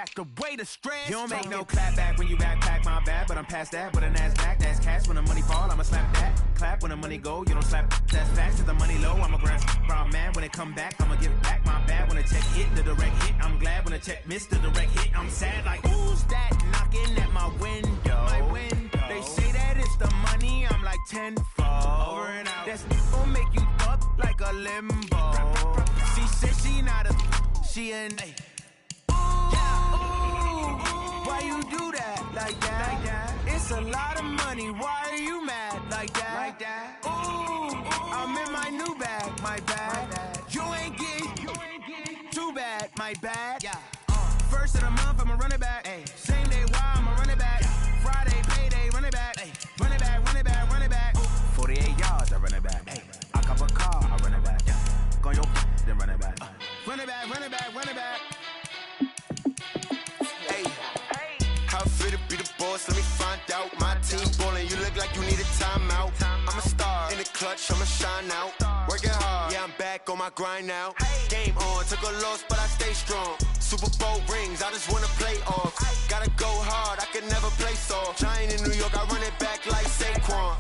back away the stress. You don't make no clap back when you backpack, my bad, but I'm past that. But a NASDAQ, that's cash. When the money fall, I'ma slap that. Clap when the money go, you don't slap. That's facts. To the money low, I'm a ground man. When it come back, I'ma give it back. My bad when the check hit, the direct hit. I'm glad when the check missed the direct hit. I'm sad like, who's that knocking at my window? They say that it's the money, I'm like tenfold. Over and out. That's gon' make you up like a limbo. She said she not a, she an. Why you do that like that? It's a lot of money. Why are you mad like that? Ooh, I'm in my new bag, my bad. You ain't getting too bad, my bad. First of the month, I'ma run it back. Same day, why I'ma run it back. Friday, payday, run it back. Run it back, run it back, run it back. 48 yards, I run it back. I cop a car, I run it back. Go your then run it back. Run it back, run it back, run it back. How fit to be the boss, let me find out. My team ballin', you look like you need a timeout. I'm a star, in the clutch, I'ma shine out. Working hard, yeah, I'm back on my grind now. Game on, took a loss, but I stay strong. Super Bowl rings, I just wanna play off. Gotta go hard, I can never play soft. Giant in New York, I run it back like Saquon.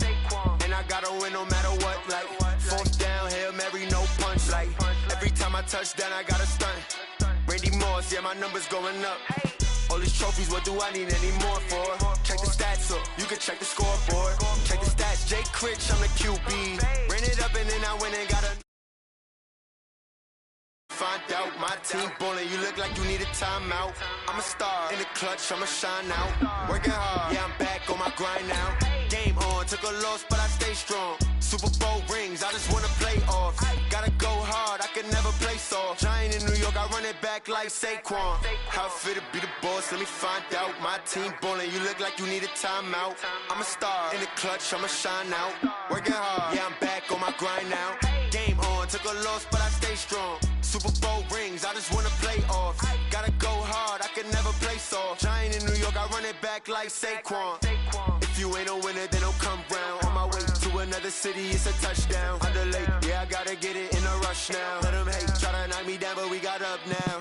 And I gotta win no matter what, like fourth down, Hail Mary, no punch. Like every time I touch down, I gotta stunt. Randy Moss, yeah, my numbers going up. All these trophies, what do I need any more for? Check the stats up, you can check the scoreboard. Check the stats, Jay Critch, I'm the QB. Ran it up and then I went and got a. Find out my team ballin', you look like you need a timeout. I'm a star, in the clutch, I'ma shine out. Working hard, yeah, I'm back on my grind now. Game on, took a loss, but I stay strong. Super Bowl rings, I just wanna play off. Gotta go hard, I can never play soft. Giant in New York, I run it back like Saquon. How fit to be the boss, let me find out. My team ballin', you look like you need a timeout. I'm a star, in the clutch, I'ma shine out. Working hard, yeah, I'm back on my grind now. Game on, took a loss, but I stay strong. Super Bowl rings, I just wanna play off. Gotta go hard, I can never play soft. Giant in New York, I run it back like Saquon. If you ain't a winner, then don't come round. On my way to another city, it's a touchdown. Underlay, yeah, I gotta get it in a rush now. Let them hate, try to knock me down, but we got up now.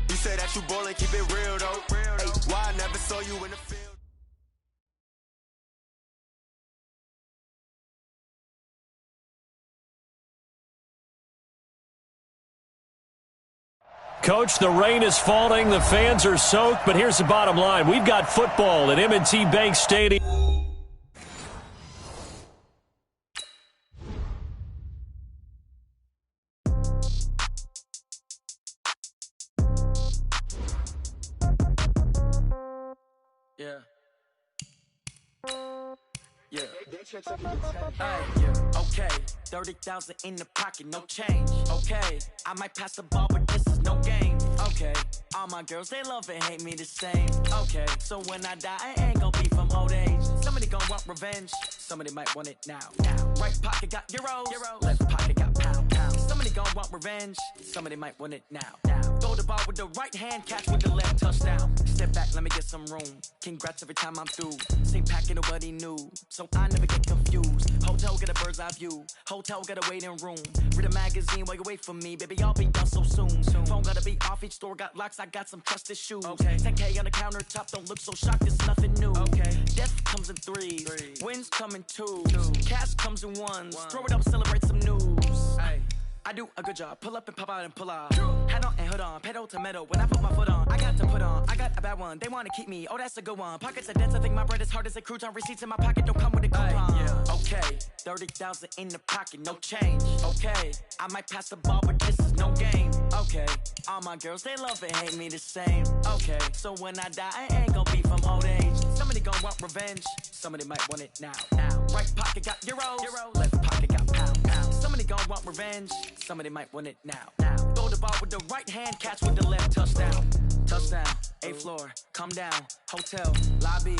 You say that you ballin', keep it real though. Hey, why I never saw you in the field? Coach, the rain is falling, the fans are soaked, but here's the bottom line. We've got football at M&T Bank Stadium. Yeah. Okay, 30,000 in the pocket, no change. Okay, I might pass the ball, but this is no game. Okay, all my girls, they love and hate me the same. Okay, so when I die, I ain't gon' be from old age. Somebody gon' want revenge, somebody might want it now. Right pocket got euros, left pocket got pound. Somebody gon' want revenge, somebody might want it now. Throw the ball with the right hand, catch with the left, touchdown. Step back, let me get some room. Congrats every time I'm through. Same packet, nobody knew, so I never get confused. Hotel get a bird's eye view, hotel got a waiting room. Read a magazine while you wait for me, baby, I'll be done so soon. Phone gotta be off, each store got locks, I got some trusted shoes. 10K on the countertop, don't look so shocked, it's nothing new. Death comes in threes, wins come in twos, cash comes in ones. Throw it up, celebrate some news. I do a good job, pull up and pop out and pull out. Hat on and hood on, pedal to metal. When I put my foot on, I got to put on. I got a bad one, they wanna keep me. Oh, that's a good one. Pockets are dense, I think my bread is hard as a crouton. Receipts in my pocket don't come with a coupon. Okay, 30,000 in the pocket, no change. Okay, I might pass the ball, but this is no game. Okay, all my girls, they love and hate me the same. Okay, so when I die, I ain't gon' be from old age. Somebody gon' want revenge, somebody might want it now. Right pocket got euros, left pocket got pound. Somebody gon' want revenge, somebody might want it now. Throw the ball with the right hand, catch with the left, touchdown. Touchdown, 8th floor, come down, hotel, lobby.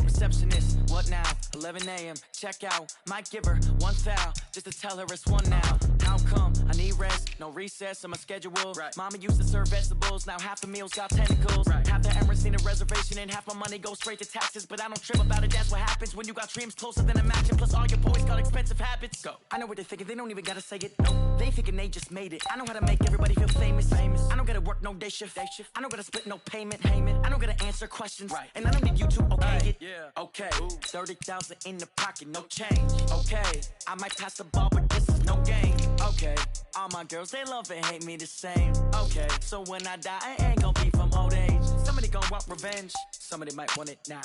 Receptionist, what now? 11 a.m., check out. Might give her one foul, just to tell her it's one now. How come? I need rest, no recess on my schedule. Mama used to serve vegetables, now half the meals got tentacles. Half the Emirates need a reservation and half my money goes straight to taxes. But I don't trip about it, that's what happens when you got dreams closer than a mansion. Plus all your boys got expensive habits. Go. I know what they're thinking, they don't even gotta say it. No, they thinking they just made it. I know how to make everybody feel famous. I don't gotta work work no day shift. I don't gotta split no payment. I don't gotta answer questions. And I don't need you to okay it. Okay, 30,000 in the pocket, no change. Okay, I might pass the ball, but this is no game. Okay, all my girls, they love and hate me the same. Okay, so when I die, I ain't gon' be from old age. Somebody gon' want revenge. Somebody might want it now.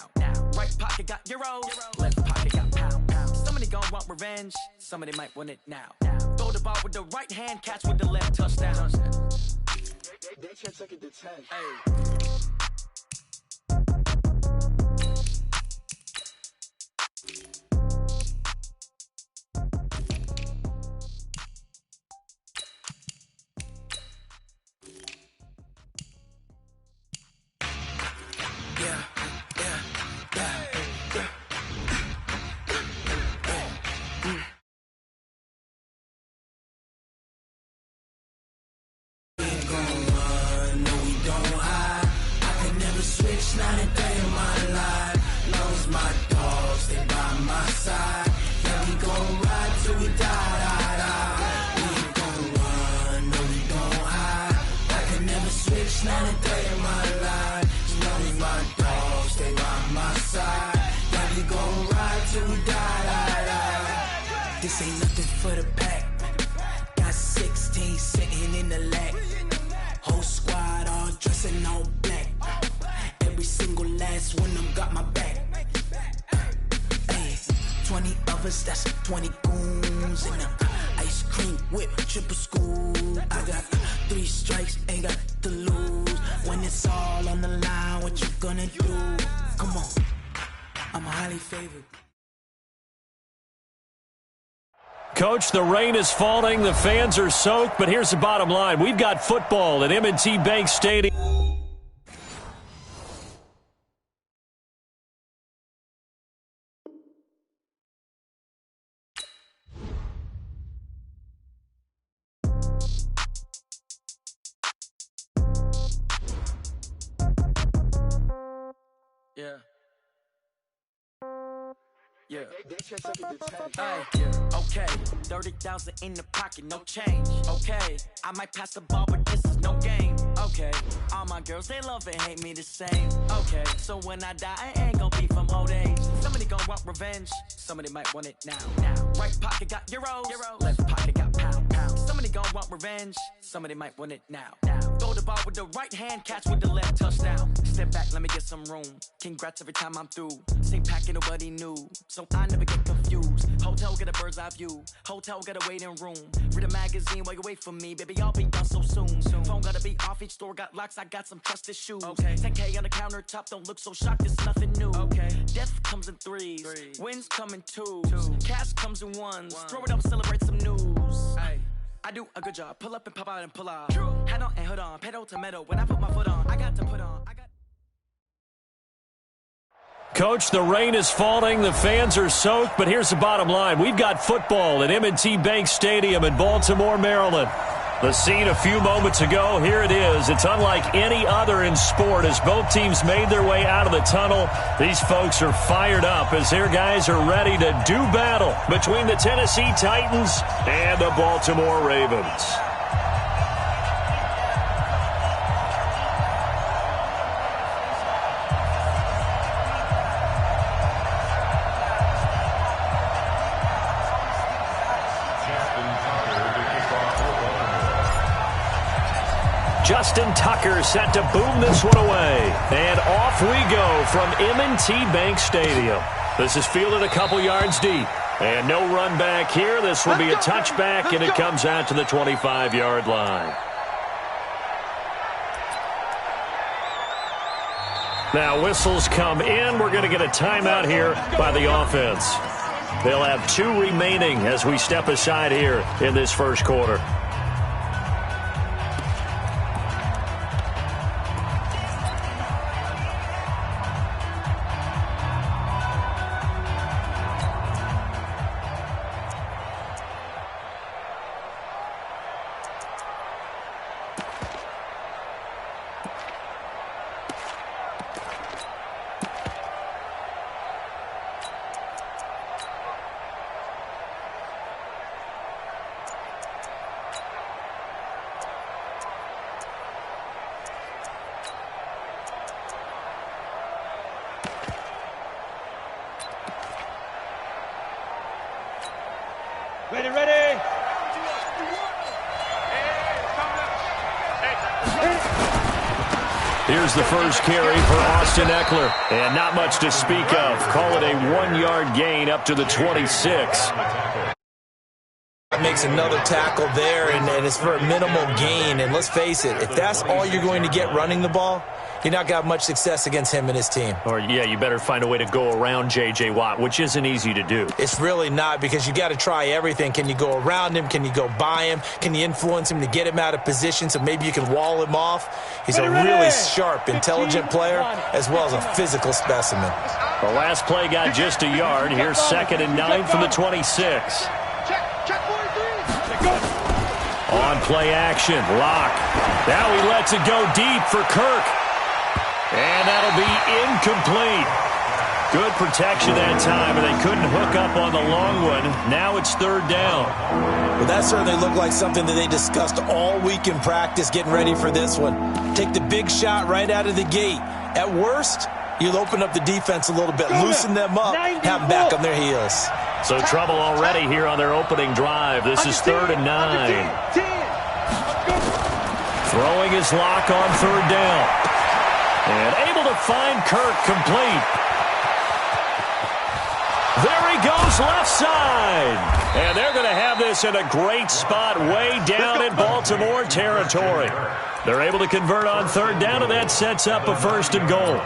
Right pocket got euros, left pocket got pound. Somebody gon' want revenge. Somebody might want it now. Throw the ball with the right hand, catch with the left, touchdown. They can't take it to 10. Hey. Not a day in my life. Lost my dogs, they by my side. Yeah, we gon' ride till we die. We ain't gon' run, no, we gon' hide. I can never switch, not a day in my life. Lost my dogs, they by my side. Yeah, we gon' ride till we die. This ain't nothing for the pack. Got 16 sitting in the lag. Whole squad all dressing all black. Every single last one of them got my back. Hey, 20 of us, that's 20 goons. And the ice cream whip, triple scoop. I got 3 strikes, ain't got to lose. When it's all on the line, what you gonna do? Come on, I'm highly favored. Coach, the rain is falling, the fans are soaked, but here's the bottom line. We've got football at M&T Bank Stadium. Yeah. Okay, 30,000 in the pocket, no change. Okay, I might pass the ball, but this is no game. Okay, all my girls, they love and hate me the same. Okay, so when I die, I ain't gon' be from old age. Somebody gon' want revenge. Somebody might want it now. Right pocket got euros, left pocket got pound. Somebody gon' want revenge. Somebody might want it now. Throw the ball with the right hand, catch with the left, touchdown. Step back, let me get some room. Congrats every time I'm through. Same packet, nobody knew, so I never get confused. Hotel get a bird's eye view. Hotel got a waiting room. Read a magazine while you wait for me, baby. I'll be done so soon. Phone gotta be off. Each store got locks. I got some trusted shoes. 10K on the countertop. Don't look so shocked. It's nothing new. Death comes in threes. Wins come in twos. Cash comes in ones. Throw it up, celebrate some news. I do a good job. Pull up and pop out and pull out. Head on and hood on. Pedal to metal. When I put my foot on, I got to put on. Coach, the rain is falling, the fans are soaked, but here's the bottom line. We've got football at M&T Bank Stadium in Baltimore, Maryland. The scene a few moments ago, here it is. It's unlike any other in sport as both teams made their way out of the tunnel. These folks are fired up as their guys are ready to do battle between the Tennessee Titans and the Baltimore Ravens. Justin Tucker set to boom this one away. And off we go from M&T Bank Stadium. This is fielded a couple yards deep. And no run back here. This will be a touchback, and it comes out to the 25-yard line. Now whistles come in. We're going to get a timeout here by the offense. They'll have 2 remaining as we step aside here in this first quarter. Here's the first carry for Austin Eckler. And not much to speak of. Call it a 1-yard gain up to the 26. Makes another tackle there, and it's for a minimal gain. And let's face it, if that's all you're going to get running the ball, you're not going to have much success against him and his team. Or, yeah, you better find a way to go around J.J. Watt, which isn't easy to do. It's really not, because you got to try everything. Can you go around him? Can you go by him? Can you influence him to get him out of position so maybe you can wall him off? He's a really sharp, intelligent player as well as a physical specimen. The last play got just a yard. Here's 2nd and 9 from the 26. On play action, Locke. Now he lets it go deep for Kirk. And that'll be incomplete. Good protection that time, and they couldn't hook up on the long one. Now it's 3rd down. Well, that certainly looked like something that they discussed all week in practice, getting ready for this one. Take the big shot right out of the gate. At worst, you'll open up the defense a little bit, loosen them up, have them back on their heels. So trouble already here on their opening drive. This is 3rd and 9. Throwing his Lock on 3rd down. And able to find Kirk complete. There he goes, left side. And they're going to have this in a great spot way down in Baltimore territory. They're able to convert on 3rd down, and that sets up a 1st and goal.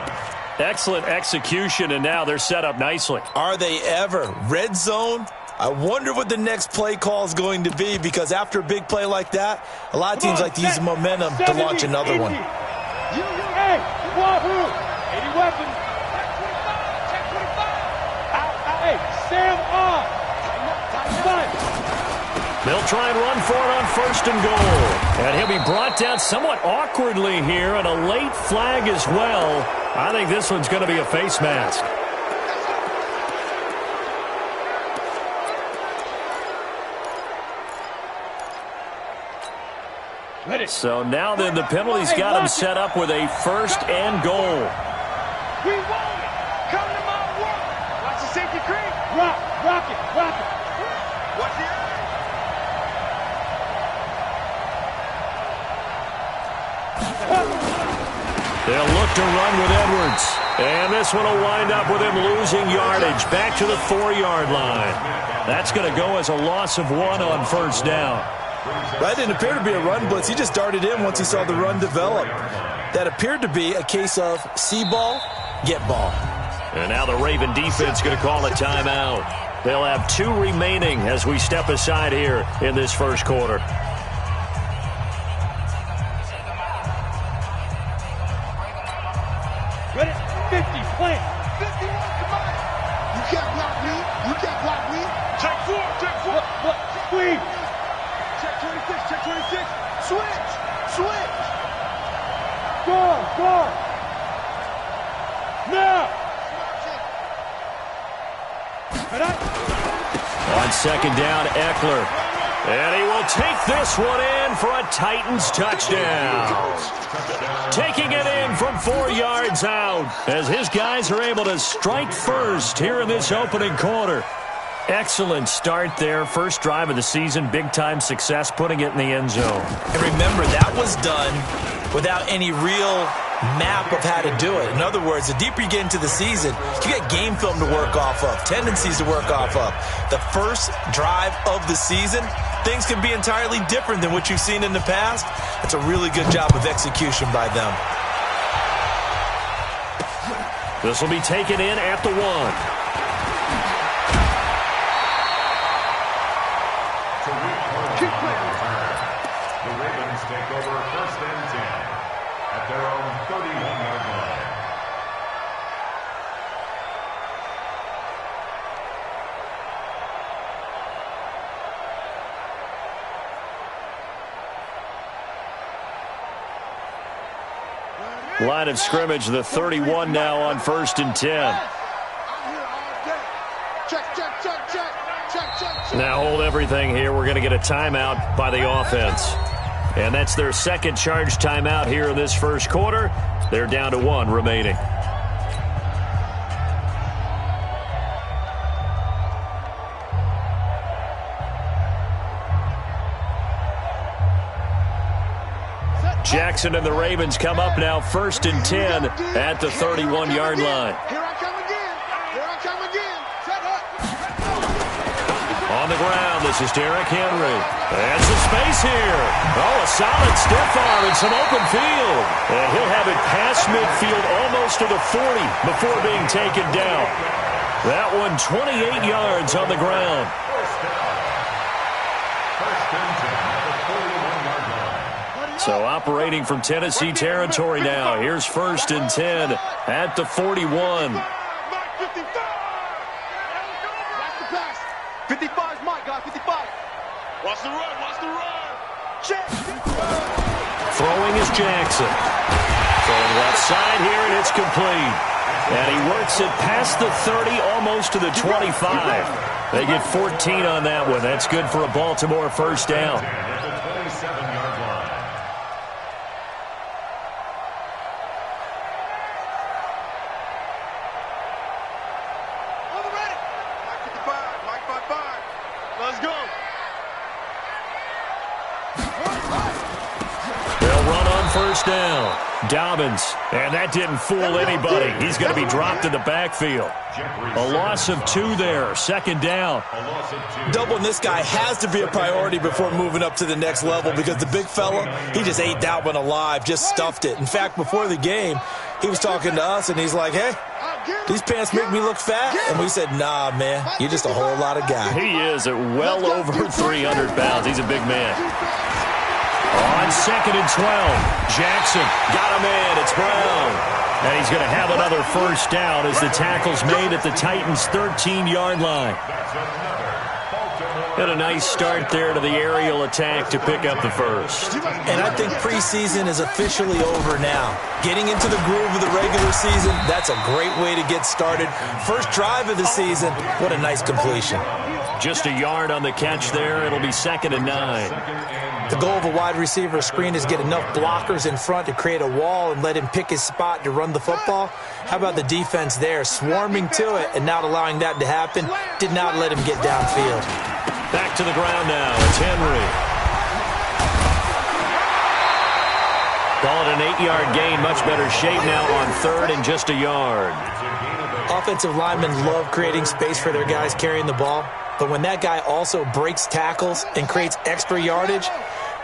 Excellent execution, and now they're set up nicely. Are they ever? Red zone? I wonder what the next play call is going to be, because after a big play like that, a lot of teams like to use the momentum to launch another one. Hey, Wahoo! 80 weapons. Check 25. Hey, Sam on. They'll try and run for it on 1st and goal. And he'll be brought down somewhat awkwardly here, and a late flag as well. I think this one's going to be a face mask. So now then the penalty's got him set up with a 1st and goal. We want it. Come to my work. Watch the safety cream. Rock it. Watch the They'll look to run with Edwards. And this one will wind up with him losing yardage back to the 4-yard line. That's going to go as a loss of 1 on 1st down. That didn't appear to be a run blitz. He just darted in once he saw the run develop. That appeared to be a case of see ball, get ball. And now the Raven defense going to call a timeout. They'll have 2 remaining as we step aside here in this 1st quarter. Ready? 50, plant. 51, come on. You can't block me. Check 4. What? Squeeze. Check 26. Switch. Go. Now. On 2nd down, Eckler. And he will take this one in for a Titans touchdown. Taking it in from 4 yards out as his guys are able to strike first here in this opening quarter. Excellent start there. First drive of the season, big-time success, putting it in the end zone. And remember, that was done without any real map of how to do it. In other words, the deeper you get into the season, you get game film to work off of, tendencies to work off of. The first drive of the season, things can be entirely different than what you've seen in the past. It's a really good job of execution by them. This will be taken in at the 1. The Ravens take over 1st and 10 at their own 31-yard line. Line of scrimmage, the 31 now on 1st and 10. I'm here all day. Check. Now hold everything here. We're going to get a timeout by the offense. And that's their 2nd charge timeout here in this 1st quarter. They're down to 1 remaining. Jackson and the Ravens come up now 1st and 10 at the 31-yard line. Here I come again. Here I come again. Set up. On the ground, this is Derrick Henry. And some space here. Oh, a solid stiff arm and some open field. And he'll have it past midfield almost to the 40 before being taken down. That one 28 yards on the ground. So operating from Tennessee territory now. Here's 1st and 10 at the 41. Watch the pass. 55 is Mike, guys. 55. Watch the run. Watch the run. Check. Throwing is Jackson. Throwing left side here, and it's complete. And he works it past the 30, almost to the 25. They get 14 on that one. That's good for a Baltimore first down. First down. Dobbins. And that didn't fool anybody. He's going to be dropped in the backfield. A loss of 2 there. 2nd down. Doubling this guy has to be a priority before moving up to the next level because the big fella, he just ate that one alive, just stuffed it. In fact, before the game, he was talking to us, and he's like, hey, these pants make me look fat. And we said, nah, man, you're just a whole lot of guy. He is at well over 300 pounds. He's a big man. On 2nd and 12, Jackson got him in. It's Brown. And he's going to have another first down as the tackle's made at the Titans' 13-yard line. Got a nice start there to the aerial attack to pick up the first. And I think preseason is officially over now. Getting into the groove of the regular season, that's a great way to get started. First drive of the season, what a nice completion. Just a yard on the catch there. It'll be 2nd and 9. The goal of a wide receiver screen is get enough blockers in front to create a wall and let him pick his spot to run the football. How about the defense there, swarming to it and not allowing that to happen? Did not let him get downfield. Back to the ground now. It's Henry. Call it an 8-yard gain. Much better shape now on 3rd and just a yard. Offensive linemen love creating space for their guys carrying the ball. But when that guy also breaks tackles and creates extra yardage,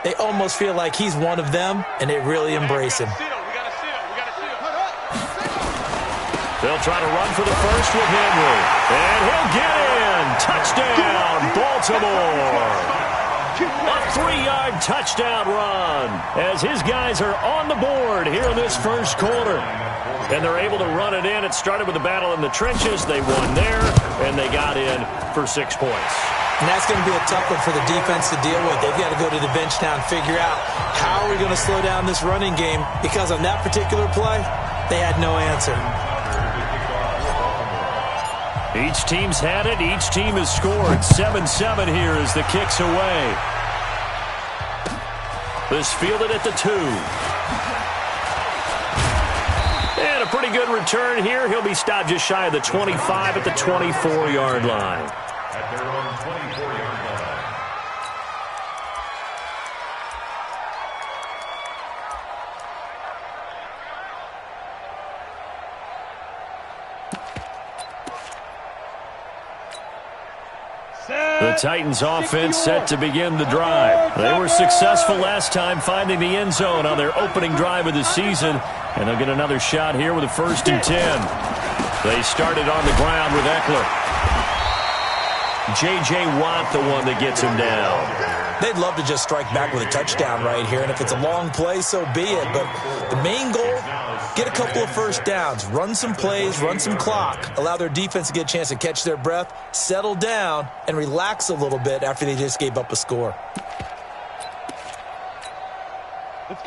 they almost feel like he's one of them, and they really embrace him. They'll try to run for the first with Henry. And he'll get in. Touchdown, Baltimore. A 3-yard touchdown run as his guys are on the board here in this first quarter. And they're able to run it in. It started with a battle in the trenches. They won there, and they got in for 6 points. And that's going to be a tough one for the defense to deal with. They've got to go to the bench now and figure out how are we going to slow down this running game, because on that particular play, they had no answer. Each team's had it. Each team has scored. 7-7 here as the kick's away. This fielded at the 2. And a pretty good return here. He'll be stopped just shy of the 25 at the 24-yard line. At their own 24-yard line. The Titans offense set to begin the drive. They were successful last time finding the end zone on their opening drive of the season, and they'll get another shot here with a 1st and 10. They started on the ground with Eckler. J.J. Watt, the one that gets him down. They'd love to just strike back with a touchdown right here, and if it's a long play, so be it. But the main goal, get a couple of first downs, run some plays, run some clock, allow their defense to get a chance to catch their breath, settle down, and relax a little bit after they just gave up a score.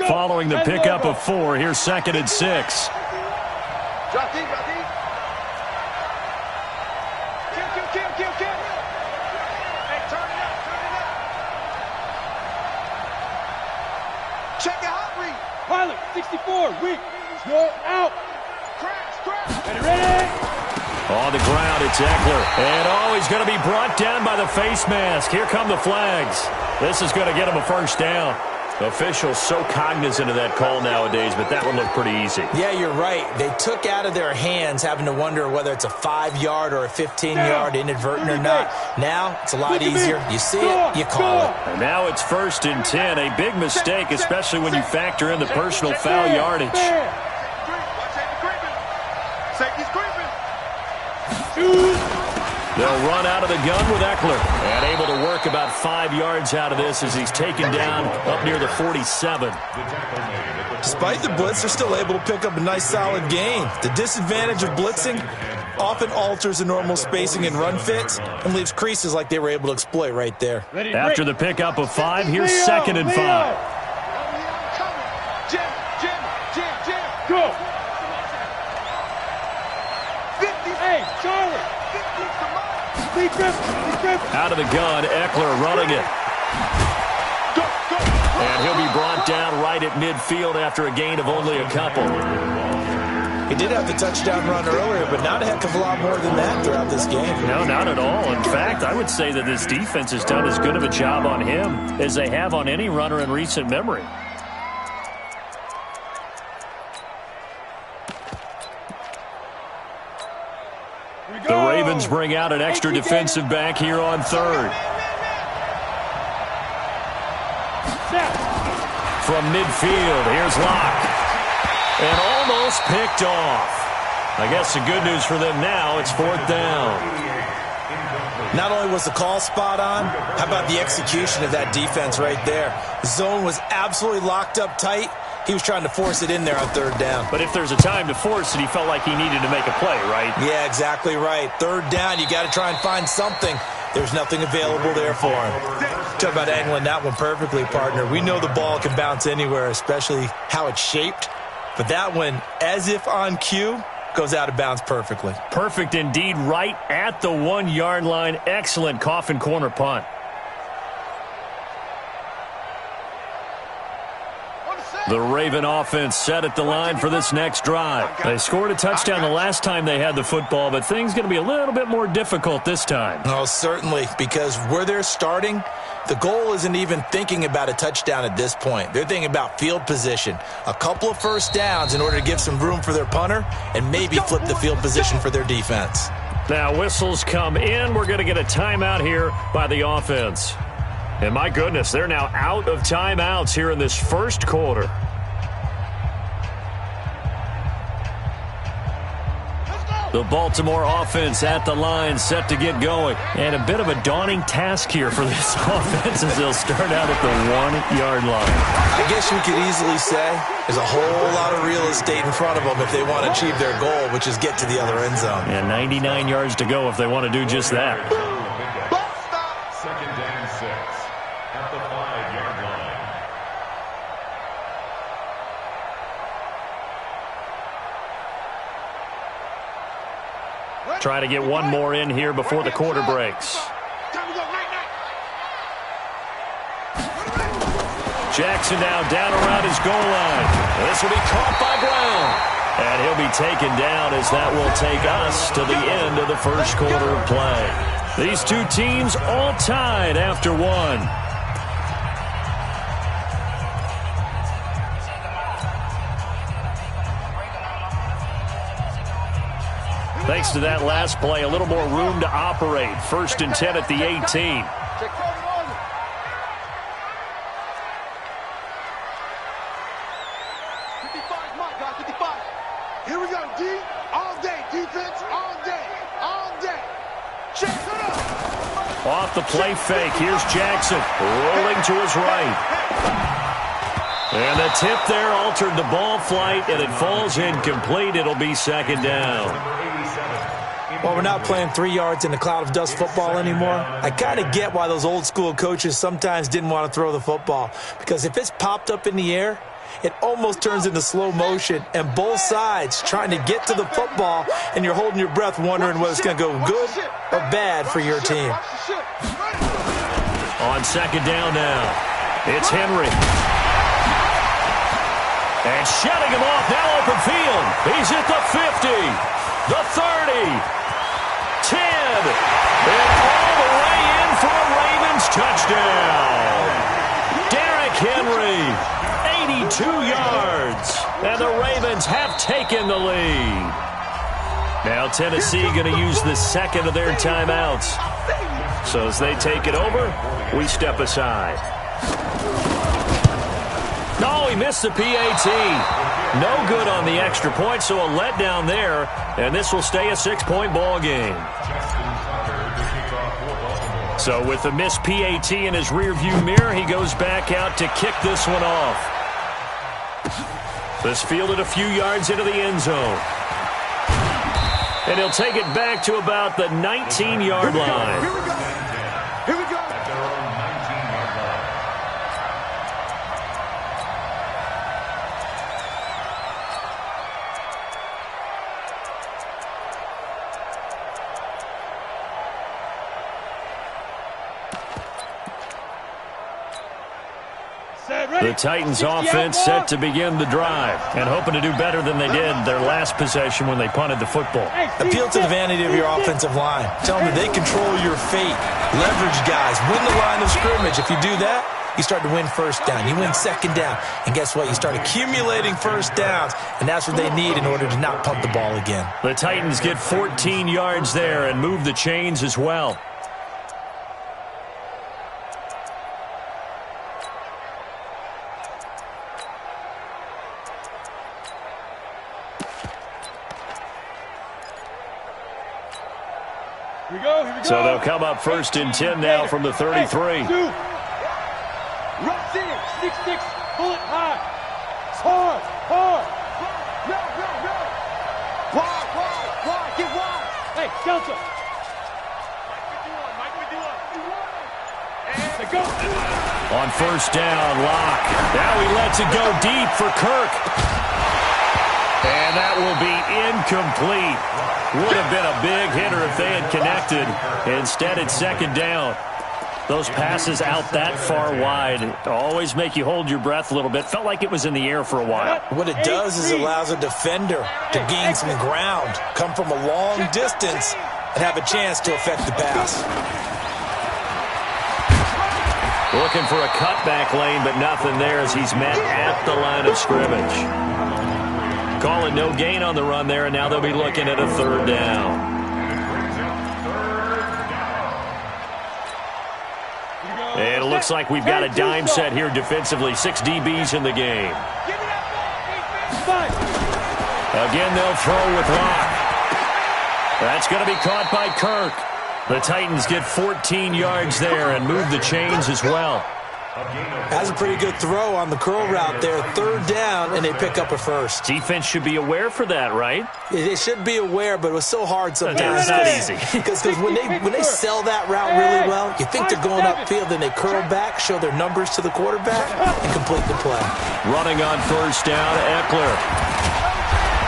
Following the pickup of 4, here's 2nd and 6. Drop deep, drop deep. Kill. Hey, turn it up. Check it out, read. Pilot, 64, weak. Score out. Crash. Ready. On the ground, it's Eckler. And, he's going to be brought down by the face mask. Here come the flags. This is going to get him a first down. Officials so cognizant of that call nowadays, but that one looked pretty easy. Yeah, you're right. They took out of their hands having to wonder whether it's a 5-yard or a 15-yard inadvertent or not. Now, it's a lot easier. You see it, you call it. And now it's 1st and 10. A big mistake, especially when you factor in the personal foul yardage. They'll run out of the gun with Eckler. And able to work about 5 yards out of this as he's taken down up near the 47. Despite the blitz, they're still able to pick up a nice solid gain. The disadvantage of blitzing often alters the normal spacing and run fits and leaves creases like they were able to exploit right there. After the pickup of 5, here's 2nd and 5. Go. 50. Hey, Charlie. Out of the gun, Eckler running it. And he'll be brought down right at midfield after a gain of only a couple. He did have the touchdown run earlier, but not a heck of a lot more than that throughout this game. No, not at all. In fact, I would say that this defense has done as good of a job on him as they have on any runner in recent memory. The Ravens bring out an extra defensive back here on 3rd. From midfield, here's Locke. And almost picked off. I guess the good news for them now, it's 4th down. Not only was the call spot on, how about the execution of that defense right there? The zone was absolutely locked up tight. He was trying to force it in there on 3rd down. But if there's a time to force it, he felt like he needed to make a play, right? Yeah, exactly right. 3rd down, you got to try and find something. There's nothing available there for him. Talk about angling that one perfectly, partner. We know the ball can bounce anywhere, especially how it's shaped. But that one, as if on cue, goes out of bounds perfectly. Perfect indeed, right at the 1-yard line. Excellent coffin corner punt. The Raven offense set at the line for this next drive. They scored a touchdown the last time they had the football, but things going to be a little bit more difficult this time. Oh, certainly, because where they're starting, the goal isn't even thinking about a touchdown at this point. They're thinking about field position, a couple of first downs in order to give some room for their punter and maybe flip the field position for their defense. Now whistles come in. We're going to get a timeout here by the offense. And my goodness, they're now out of timeouts here in this first quarter. The Baltimore offense at the line, set to get going. And a bit of a daunting task here for this offense as they'll start out at the 1-yard line. I guess you could easily say there's a whole lot of real estate in front of them if they want to achieve their goal, which is get to the other end zone. And 99 yards to go if they want to do just that. 2nd and 6 at the 5-yard line. Try to get one more in here before the quarter breaks. Jackson now down around his goal line. This will be caught by Brown. And he'll be taken down as that will take us to the end of the first quarter of play. These two teams all tied after 1. Thanks to that last play, a little more room to operate. 1st and 10 at the 18. 55, my guy, 55. Here we go, D. All day, defense, all day, all day. Check it up. Off the play fake, here's Jackson, rolling to his right. And the tip there altered the ball flight, and it falls incomplete. It'll be 2nd down. Well, we're not playing 3 yards in a cloud of dust football anymore. I kind of get why those old school coaches sometimes didn't want to throw the football. Because if it's popped up in the air, it almost turns into slow motion. And both sides trying to get to the football, and you're holding your breath wondering whether it's going to go good or bad for your team. On 2nd down now, it's Henry. And shutting him off, now open field. He's at the 50, the 30. 10, and all the way in for a Ravens touchdown. Derrick Henry 2 yards. And the Ravens have taken the lead. Now Tennessee going to use the second of their timeouts. So as they take it over, we step aside. No, he missed the PAT. No good on the extra point, so a letdown there. And this will stay a 6-point ball game. So with the missed PAT in his rearview mirror, he goes back out to kick this one off. This fielded a few yards into the end zone. And he'll take it back to about the 19-yard line. Here we go. Here we go. At their own 19-yard line. The Titans offense set to begin the drive and hoping to do better than they did their last possession when they punted the football. Appeal to the vanity of your offensive line. Tell them that they control your fate. Leverage guys. Win the line of scrimmage. If you do that, you start to win first down. You win second down. And guess what? You start accumulating first downs, and that's what they need in order to not punt the ball again. The Titans get 14 yards there and move the chains as well. So they'll come up 1st and 10 now from the 33. Rush in, 6-6, pull it high. Hard. No. Wide. Get wide. Hey, Shelter. Mike, go. On 1st down, Locke. Now he lets it go deep for Kirk. And that will be incomplete. Would have been a big hitter if they had connected. Instead, it's 2nd down. Those passes out that far wide always make you hold your breath a little bit. Felt like it was in the air for a while. What it does is it allows a defender to gain some ground, come from a long distance, and have a chance to affect the pass. Looking for a cutback lane, but nothing there as he's met at the line of scrimmage. Calling no gain on the run there, and now they'll be looking at a 3rd down. And it looks like we've got a dime set here defensively. 6 DBs in the game. Again, they'll throw with Locke. That's going to be caught by Kirk. The Titans get 14 yards there and move the chains as well. Has a pretty good throw on the curl route there. 3rd down, and they pick up a first. Defense should be aware for that, right? They should be aware, but it was so hard sometimes. It's not easy. Because when they sell that route really well, you think they're going upfield, then they curl back, show their numbers to the quarterback, and complete the play. Running on 1st down, Eckler.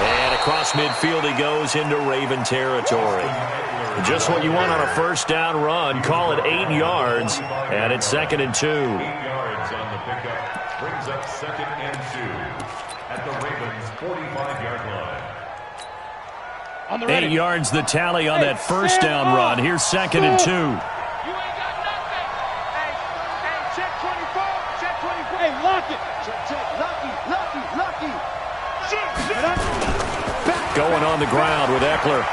And across midfield he goes into Raven territory. Just what you want on a 1st down run. Call it 8 yards, and it's 2nd and 2. 8 yards on the pickup brings up 2nd and 2 at the Ravens' 45-yard line. 8 yards the tally on that 1st down run. Here's 2nd and 2. You ain't got nothing. Hey, check 24. Check 24. Hey, lock it. Check. Lucky. Going on the ground with Eckler.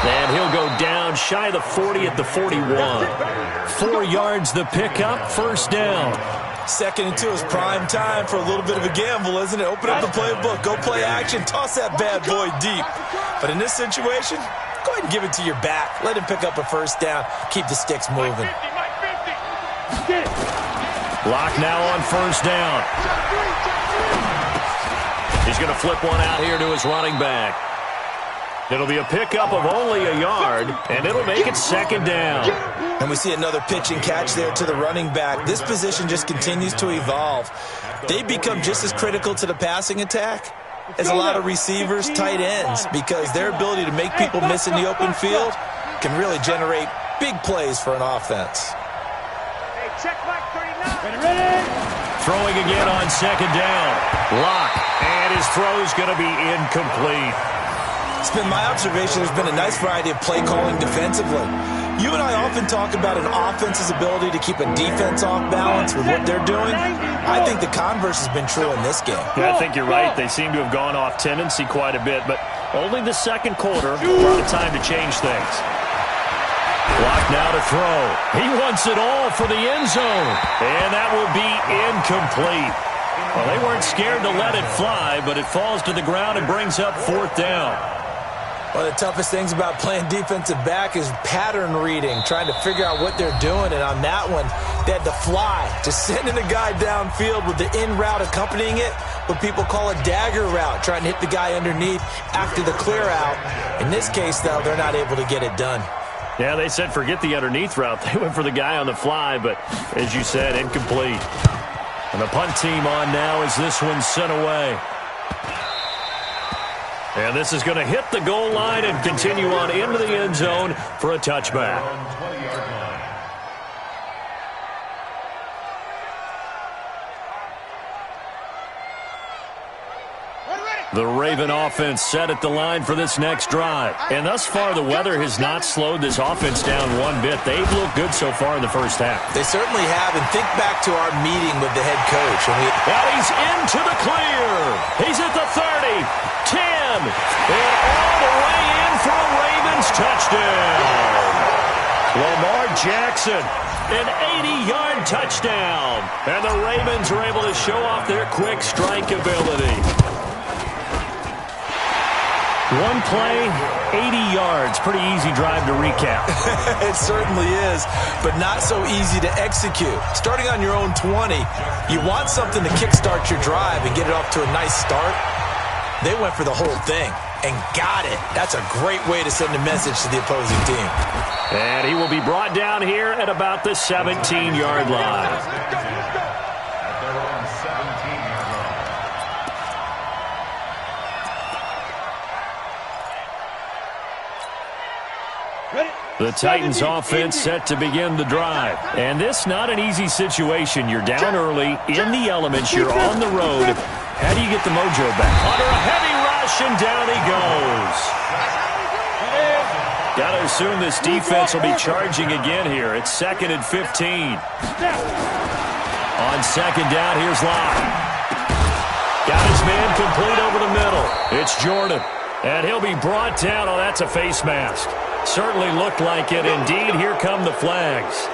And he'll go down shy of the 40 at the 41. 4 yards the pickup, 1st down. 2nd and 2 is prime time for a little bit of a gamble, isn't it? Open up the playbook, go play action, toss that bad boy deep. But in this situation, go ahead and give it to your back. Let him pick up a 1st down, keep the sticks moving. Locke now on 1st down. He's going to flip one out here to his running back. It'll be a pickup of only a yard, and it'll make it 2nd down. And we see another pitch and catch there to the running back. This position just continues to evolve. They become just as critical to the passing attack as a lot of receivers, tight ends, because their ability to make people miss in the open field can really generate big plays for an offense. Hey, check Mike 39. Ready? Throwing again on 2nd down. Locke, and his throw's going to be incomplete. It's been my observation there's been a nice variety of play calling defensively. You and I often talk about an offense's ability to keep a defense off balance with what they're doing. I think the converse has been true in this game. Yeah, I think you're right. They seem to have gone off tendency quite a bit, but only the second quarter brought a time to change things. Clock now to throw. He wants it all for the end zone, and that will be incomplete. Well, they weren't scared to let it fly, but it falls to the ground and brings up 4th down. One of the toughest things about playing defensive back is pattern reading, trying to figure out what they're doing. And on that one, they had to fly, just sending a guy downfield with the in route accompanying it, what people call a dagger route, trying to hit the guy underneath after the clear out. In this case, though, they're not able to get it done. Yeah, they said forget the underneath route. They went for the guy on the fly, but as you said, incomplete. And the punt team on now as this one's sent away. And this is going to hit the goal line and continue on into the end zone for a touchback. The Raven offense set at the line for this next drive. And thus far, the weather has not slowed this offense down one bit. They've looked good so far in the first half. They certainly have. And think back to our meeting with the head coach. Now he's into the clear. He's at the 30, 10, and all the way in for a Ravens touchdown. Lamar Jackson, an 80-yard touchdown. And the Ravens are able to show off their quick strike ability. One play, 80 yards. Pretty easy drive to recap. It certainly is, but not so easy to execute. Starting on your own 20, you want something to kickstart your drive and get it off to a nice start. They went for the whole thing and got it. That's a great way to send a message to the opposing team. And he will be brought down here at about the 17-yard line. The Titans offense set to begin the drive. And this not an easy situation. You're down early, in the elements, you're on the road. How do you get the mojo back? Under a heavy rush, and down he goes. Got to assume this defense will be charging again here. It's 2nd and 15. On second down, here's Locke. Got his man complete over the middle. It's Jordan. And he'll be brought down. Oh, that's a face mask. Certainly looked like it. Indeed, here come the flags.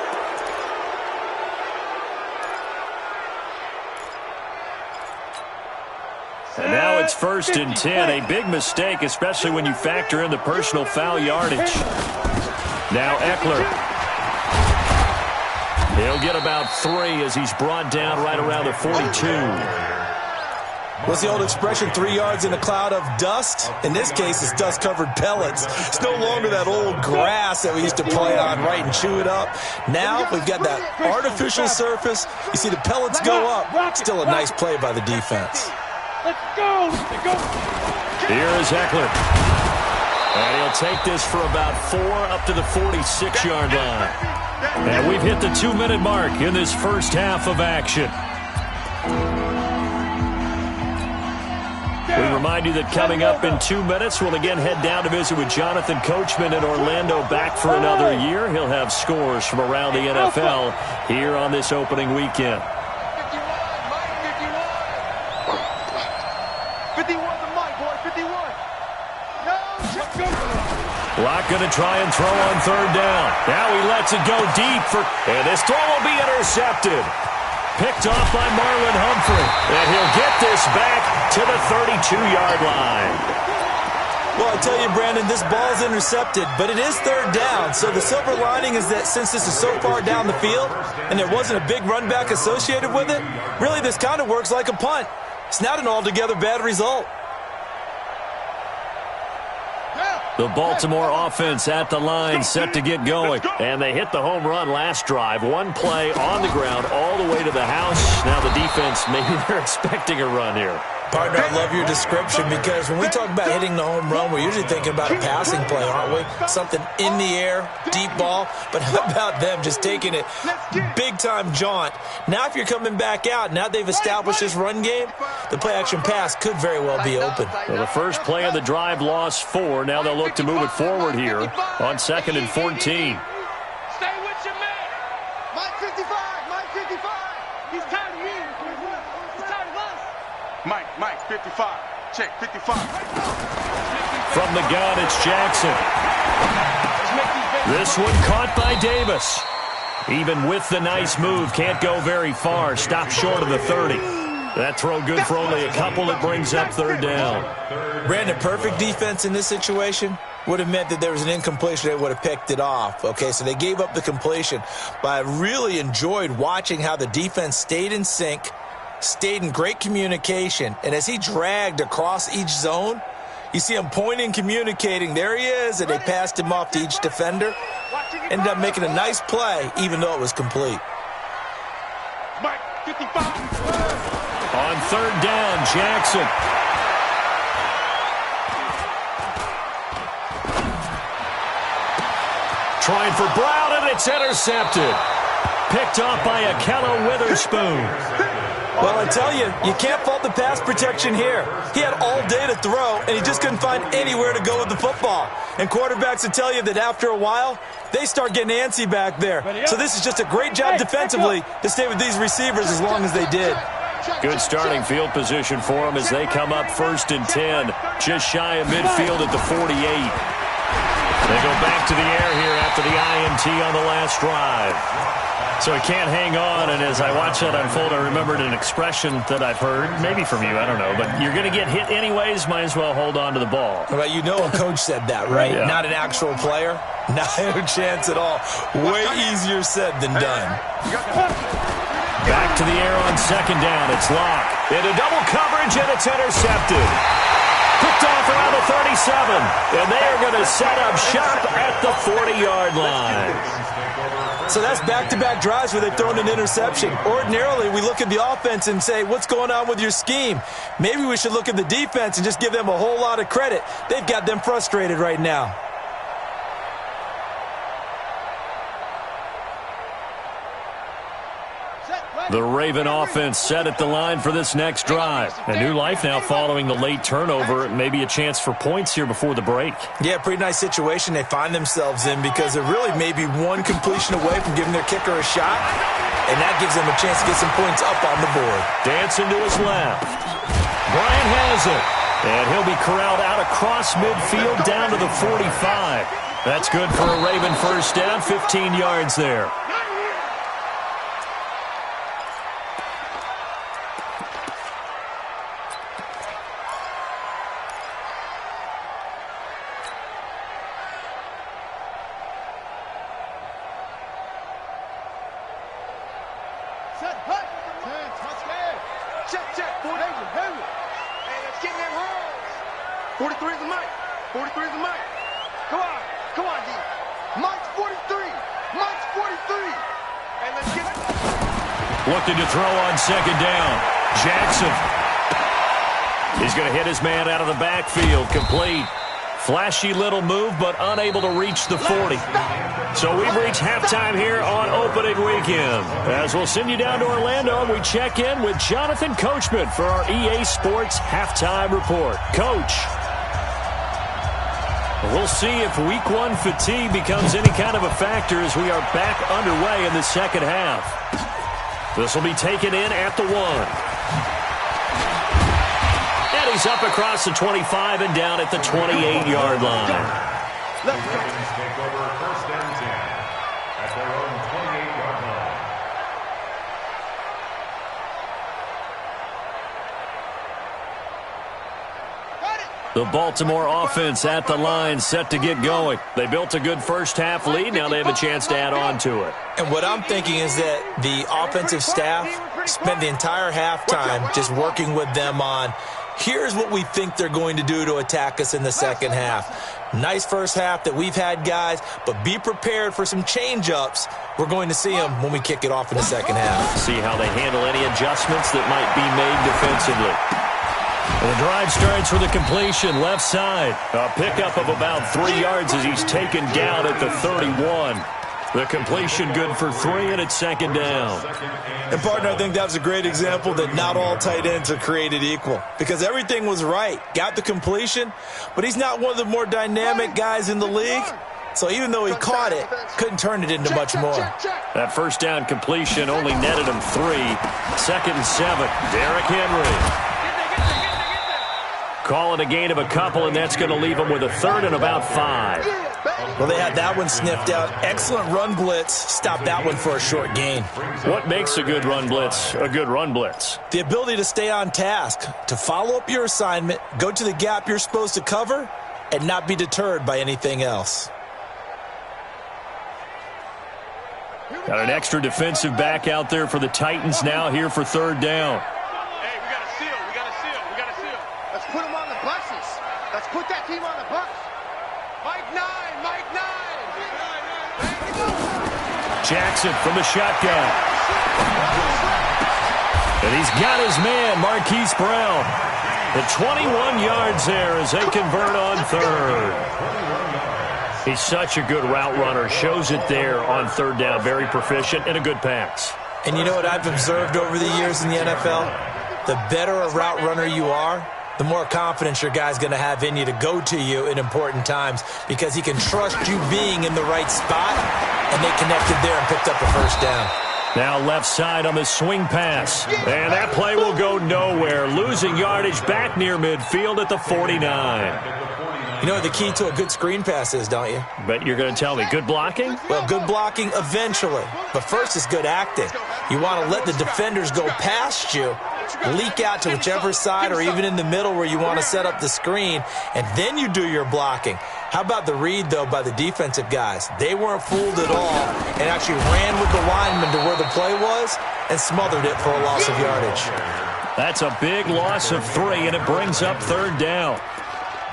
And now it's 1st and 10. A big mistake, especially when you factor in the personal foul yardage. Now Eckler. He'll get about 3 as he's brought down right around the 42. What's the old expression, 3 yards in a cloud of dust? In this case, it's dust-covered pellets. It's no longer that old grass that we used to play on, right, and chew it up. Now we've got that artificial surface. You see the pellets go up. Still a nice play by the defense. Let's go! Here is Eckler. And he'll take this for about 4 up to the 46-yard line. And we've hit the 2-minute mark in this first half of action. We remind you that coming up in 2 minutes, we'll again head down to visit with Jonathan Coachman in Orlando, back for another year. He'll have scores from around the NFL here on this opening weekend. 51 to Mike, boy, 51. No, let's go. Locke going to try and throw on 3rd down. Now he lets it go deep, and this throw will be intercepted. Picked off by Marlon Humphrey. And he'll get this back to the 32-yard line. Well, I tell you, Brandon, this ball's intercepted, but it is 3rd down. So the silver lining is that since this is so far down the field and there wasn't a big run back associated with it, really this kind of works like a punt. It's not an altogether bad result. The Baltimore offense at the line, set to get going. And they hit the home run last drive. One play on the ground all the way to the house. Now the defense, maybe they're expecting a run here. Partner, I love your description because when we talk about hitting the home run, we're usually thinking about a passing play, aren't we? Something in the air, deep ball. But how about them just taking it big-time jaunt? Now if you're coming back out, now they've established this run game, the play-action pass could very well be open. Well, the first play of the drive lost 4. Now they'll look to move it forward here on 2nd and 14. Mike, 55. Check, 55. From the gun, it's Jackson. This one caught by Davis. Even with the nice move, can't go very far. Stop short of the 30. That throw good for only a couple. It brings up third down. Brandon, perfect defense in this situation would have meant that there was an incompletion. They would have picked it off. Okay, so they gave up the completion. But I really enjoyed watching how the defense stayed in sync, stayed in great communication. And as he dragged across each zone, you see him pointing, communicating. There he is, and they passed him off to each defender. Ended up making a nice play, even though it was complete. Mike, 55. On third down, Jackson. Trying for Brown, and it's intercepted. Picked off by Akello Witherspoon. Well, I tell you, you can't fault the pass protection here. He had all day to throw, and he just couldn't find anywhere to go with the football. And quarterbacks will tell you that after a while, they start getting antsy back there. So this is just a great job defensively to stay with these receivers as long as they did. Good starting field position for them as they come up 1st and 10. Just shy of midfield at the 48. They go back to the air here after the INT on the last drive. So he can't hang on, and as I watch that unfold, I remembered an expression that I've heard, maybe from you, I don't know, but you're going to get hit anyways, might as well hold on to the ball. Well, you know a coach said that, right? Yeah. Not an actual player. Not a chance at all. Way easier said than done. Back to the air on 2nd down. It's Locke. Into double coverage, and it's intercepted. Picked off around the 37, and they are going to set up shop at the 40-yard line. So that's back-to-back drives where they've thrown an interception. Ordinarily, we look at the offense and say, what's going on with your scheme? Maybe we should look at the defense and just give them a whole lot of credit. They've got them frustrated right now. The Raven offense set at the line for this next drive. A new life now following the late turnover. Maybe a chance for points here before the break. Yeah, pretty nice situation they find themselves in because they're really maybe one completion away from giving their kicker a shot, and that gives them a chance to get some points up on the board. Dancing to his left. Bryant has it. And he'll be corralled out across midfield down to the 45. That's good for a Raven first down, 15 yards there. Check. 40. Hey, let's get in that hole. 43 is the Mike. 43 is the Mike. Come on, D. Mike's 43. Mike's 43. And let's get it. Looking to throw on 2nd down. Jackson. He's going to hit his man out of the backfield. Complete. Flashy little move, but unable to reach the 40. So we've reached halftime here on opening weekend. As we'll send you down to Orlando, and we check in with Jonathan Coachman for our EA Sports Halftime Report. Coach, we'll see if Week 1 fatigue becomes any kind of a factor as we are back underway in the second half. This will be taken in at the 1. He's up across the 25 and down at the 28-yard line. Ravens take over 1st and 10 at their own 28-yard line. The Baltimore offense at the line, set to get going. They built a good first half lead. Now they have a chance to add on to it. And what I'm thinking is that the offensive staff spent the entire halftime just working with them on, here's what we think they're going to do to attack us in the second half. Nice first half that we've had, guys, but be prepared for some change-ups. We're going to see them when we kick it off in the second half. See how they handle any adjustments that might be made defensively. The drive starts with a completion left side. A pickup of about 3 yards as he's taken down at the 31. The completion good for 3, and it's 2nd down. And, partner, I think that was a great example that not all tight ends are created equal because everything was right. Got the completion, but he's not one of the more dynamic guys in the league. So even though he caught it, couldn't turn it into much more. That first down completion only netted him 3. 2nd and 7. Derrick Henry. call it a gain of a couple, and that's going to leave them with a third and about 5. Well, they had that one sniffed out. Excellent run blitz. Stop that one for a short gain. What makes a good run blitz a good run blitz? The ability to stay on task, to follow up your assignment, go to the gap you're supposed to cover, and not be deterred by anything else. Got an extra defensive back out there for the Titans now here for third down. Hey, we got to seal. We got to seal. We got to seal. Let's put them on the buses. Let's put that team on the bus. Mike 9. Mike 9. Jackson from the shotgun. And he's got his man, Marquise Brown. The 21 yards there as they convert on third. He's such a good route runner. Shows it there on third down. Very proficient and a good pass. And you know what I've observed over the years in the NFL? The better a route runner you are, the more confidence your guy's going to have in you to go to you in important times because he can trust you being in the right spot, and they connected there and picked up a first down. Now left side on the swing pass. And that play will go nowhere. Losing yardage back near midfield at the 49. You know what the key to a good screen pass is, don't you? But you're going to tell me, good blocking? Well, good blocking eventually. But first is good acting. You want to let the defenders go past you, leak out to whichever side or even in the middle where you want to set up the screen, and then you do your blocking. How about the read, though, by the defensive guys? They weren't fooled at all and actually ran with the lineman to where the play was and smothered it for a loss of yardage. That's a big loss of 3, and it brings up third down.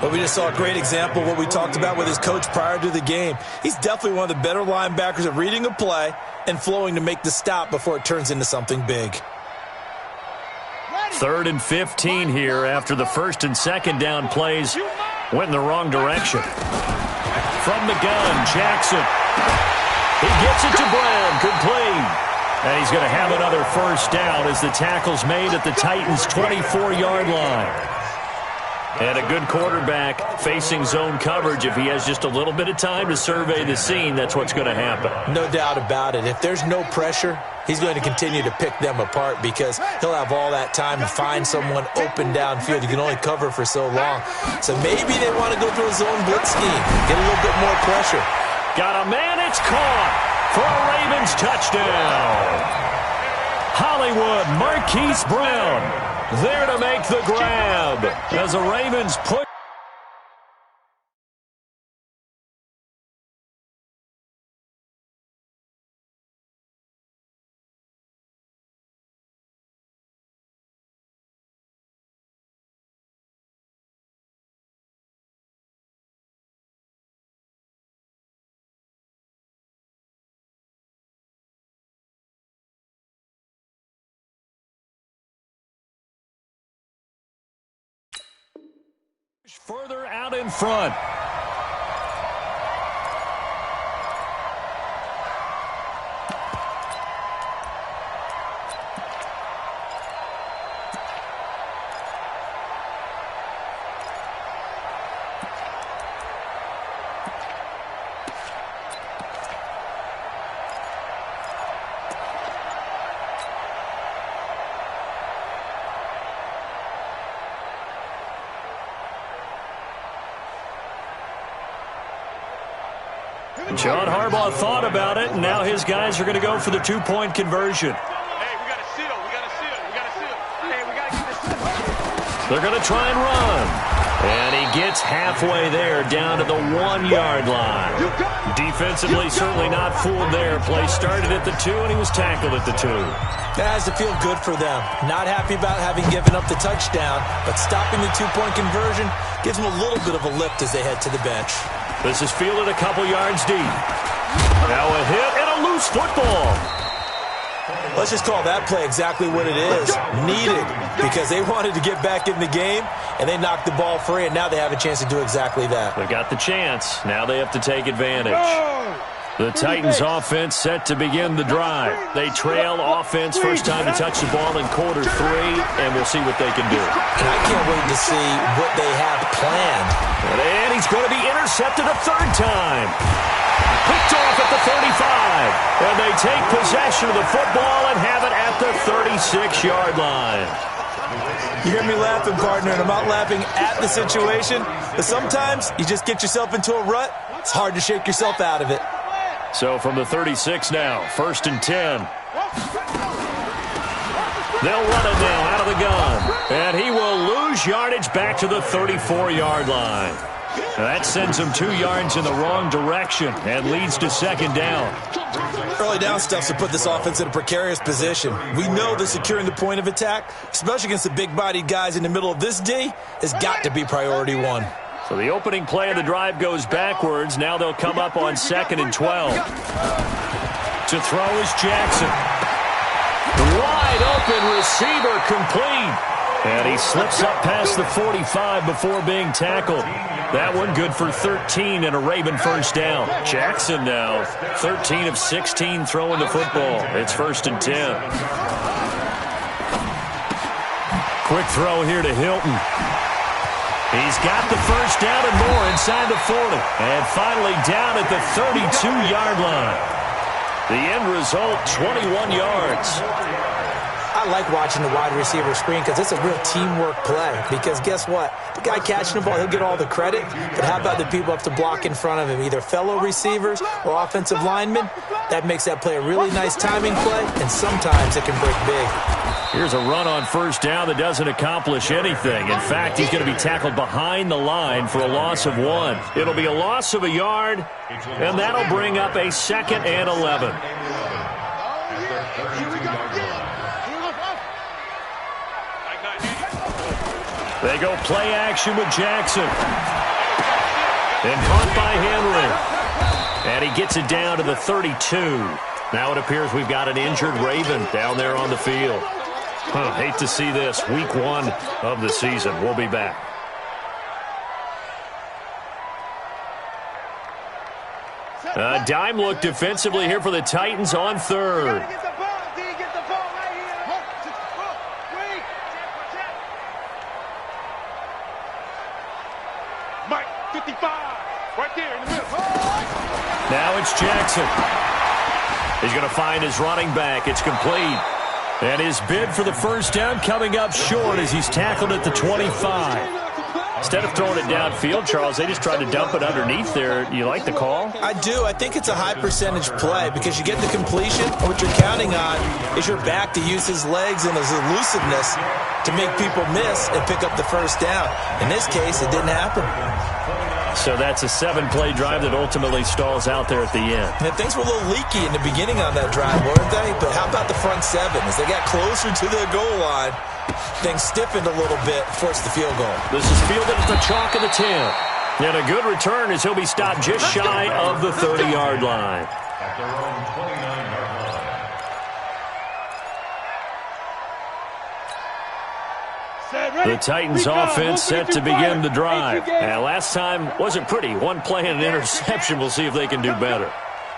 But we just saw a great example of what we talked about with his coach prior to the game. He's definitely one of the better linebackers at reading a play and flowing to make the stop before it turns into something big. 3rd and 15 here after the first and second down plays went in the wrong direction. From the gun, Jackson. He gets it to Brown. Complete. And he's going to have another first down as the tackle's made at the Titans' 24-yard line. And a good quarterback facing zone coverage. If he has just a little bit of time to survey the scene, that's what's going to happen. No doubt about it. If there's no pressure, he's going to continue to pick them apart because he'll have all that time to find someone open downfield. You can only cover for so long. So maybe they want to go through a zone blitz scheme, get a little bit more pressure. Got a man, it's caught for a Ravens touchdown. Hollywood, Marquise Brown. There to make the grab as the Ravens push. Further out in front. John Harbaugh thought about it, and now his guys are going to go for the two-point conversion. Hey, we got to seal. We got to seal. We got to seal. Hey, we got to get this. They're going to try and run. And he gets halfway there, down to the 1-yard line. Defensively, certainly not fooled there. Play started at the 2, and he was tackled at the 2. That has to feel good for them. Not happy about having given up the touchdown, but stopping the two-point conversion gives them a little bit of a lift as they head to the bench. This is fielded a couple yards deep. Now a hit and a loose football. Let's just call that play exactly what it is. Needed, because they wanted to get back in the game, and they knocked the ball free, and now they have a chance to do exactly that. They've got the chance. Now they have to take advantage. The Titans offense set to begin the drive. They trail offense, first time to touch the ball in quarter 3, and we'll see what they can do. And I can't wait to see what they have planned. And he's going to be intercepted a third time. Picked off at the 35. And they take possession of the football and have it at the 36-yard line. You hear me laughing, partner, and I'm not laughing at the situation. But sometimes you just get yourself into a rut. It's hard to shake yourself out of it. So from the 36 now, 1st and 10. They'll run it now out of the gun. And he will lose yardage back to the 34-yard line. That sends him 2 yards in the wrong direction and leads to 2nd down. Early down stuff to put this offense in a precarious position. We know that securing the point of attack, especially against the big-bodied guys in the middle of this D, has got to be priority 1. So the opening play of the drive goes backwards. Now they'll come up on 2nd and 12. To throw is Jackson. Wide open receiver complete. And he slips up past the 45 before being tackled. That one good for 13 and a Raven first down. Jackson now 13 of 16 throwing the football. It's 1st and 10. Quick throw here to Hilton. He's got the first down and more inside the 40. And finally down at the 32-yard line. The end result, 21 yards. I like watching the wide receiver screen because it's a real teamwork play. Because guess what? The guy catching the ball, he'll get all the credit. But how about the people up to block in front of him, either fellow receivers or offensive linemen? That makes that play a really nice timing play, and sometimes it can break big. Here's a run on first down that doesn't accomplish anything. In fact, he's going to be tackled behind the line for a loss of 1. It'll be a loss of a yard, and that'll bring up a 2nd and 11. They go play action with Jackson. And caught by Henry. And he gets it down to the 32. Now it appears we've got an injured Raven down there on the field. Hate to see this. Week 1 of the season. We'll be back. A dime look defensively here for the Titans on 3rd. Mike, 55, right there in the middle. Now it's Jackson. He's going to find his running back. It's complete. And his bid for the first down coming up short as he's tackled at the 25. Instead of throwing it downfield, Charles, they just tried to dump it underneath there. You like the call? I do. I think it's a high percentage play because you get the completion. What you're counting on is your back to use his legs and his elusiveness to make people miss and pick up the first down. In this case, it didn't happen. So that's a 7-play drive that ultimately stalls out there at the end. And things were a little leaky in the beginning on that drive, weren't they? But how about the front 7? As they got closer to the goal line, things stiffened a little bit, forced the field goal. This is fielded at the chalk of the 10. And a good return as he'll be stopped just shy of the 30-yard line. At their own 29-yard line. The Titans offense set to begin the drive. And last time wasn't pretty. One play and an interception. We'll see if they can do better.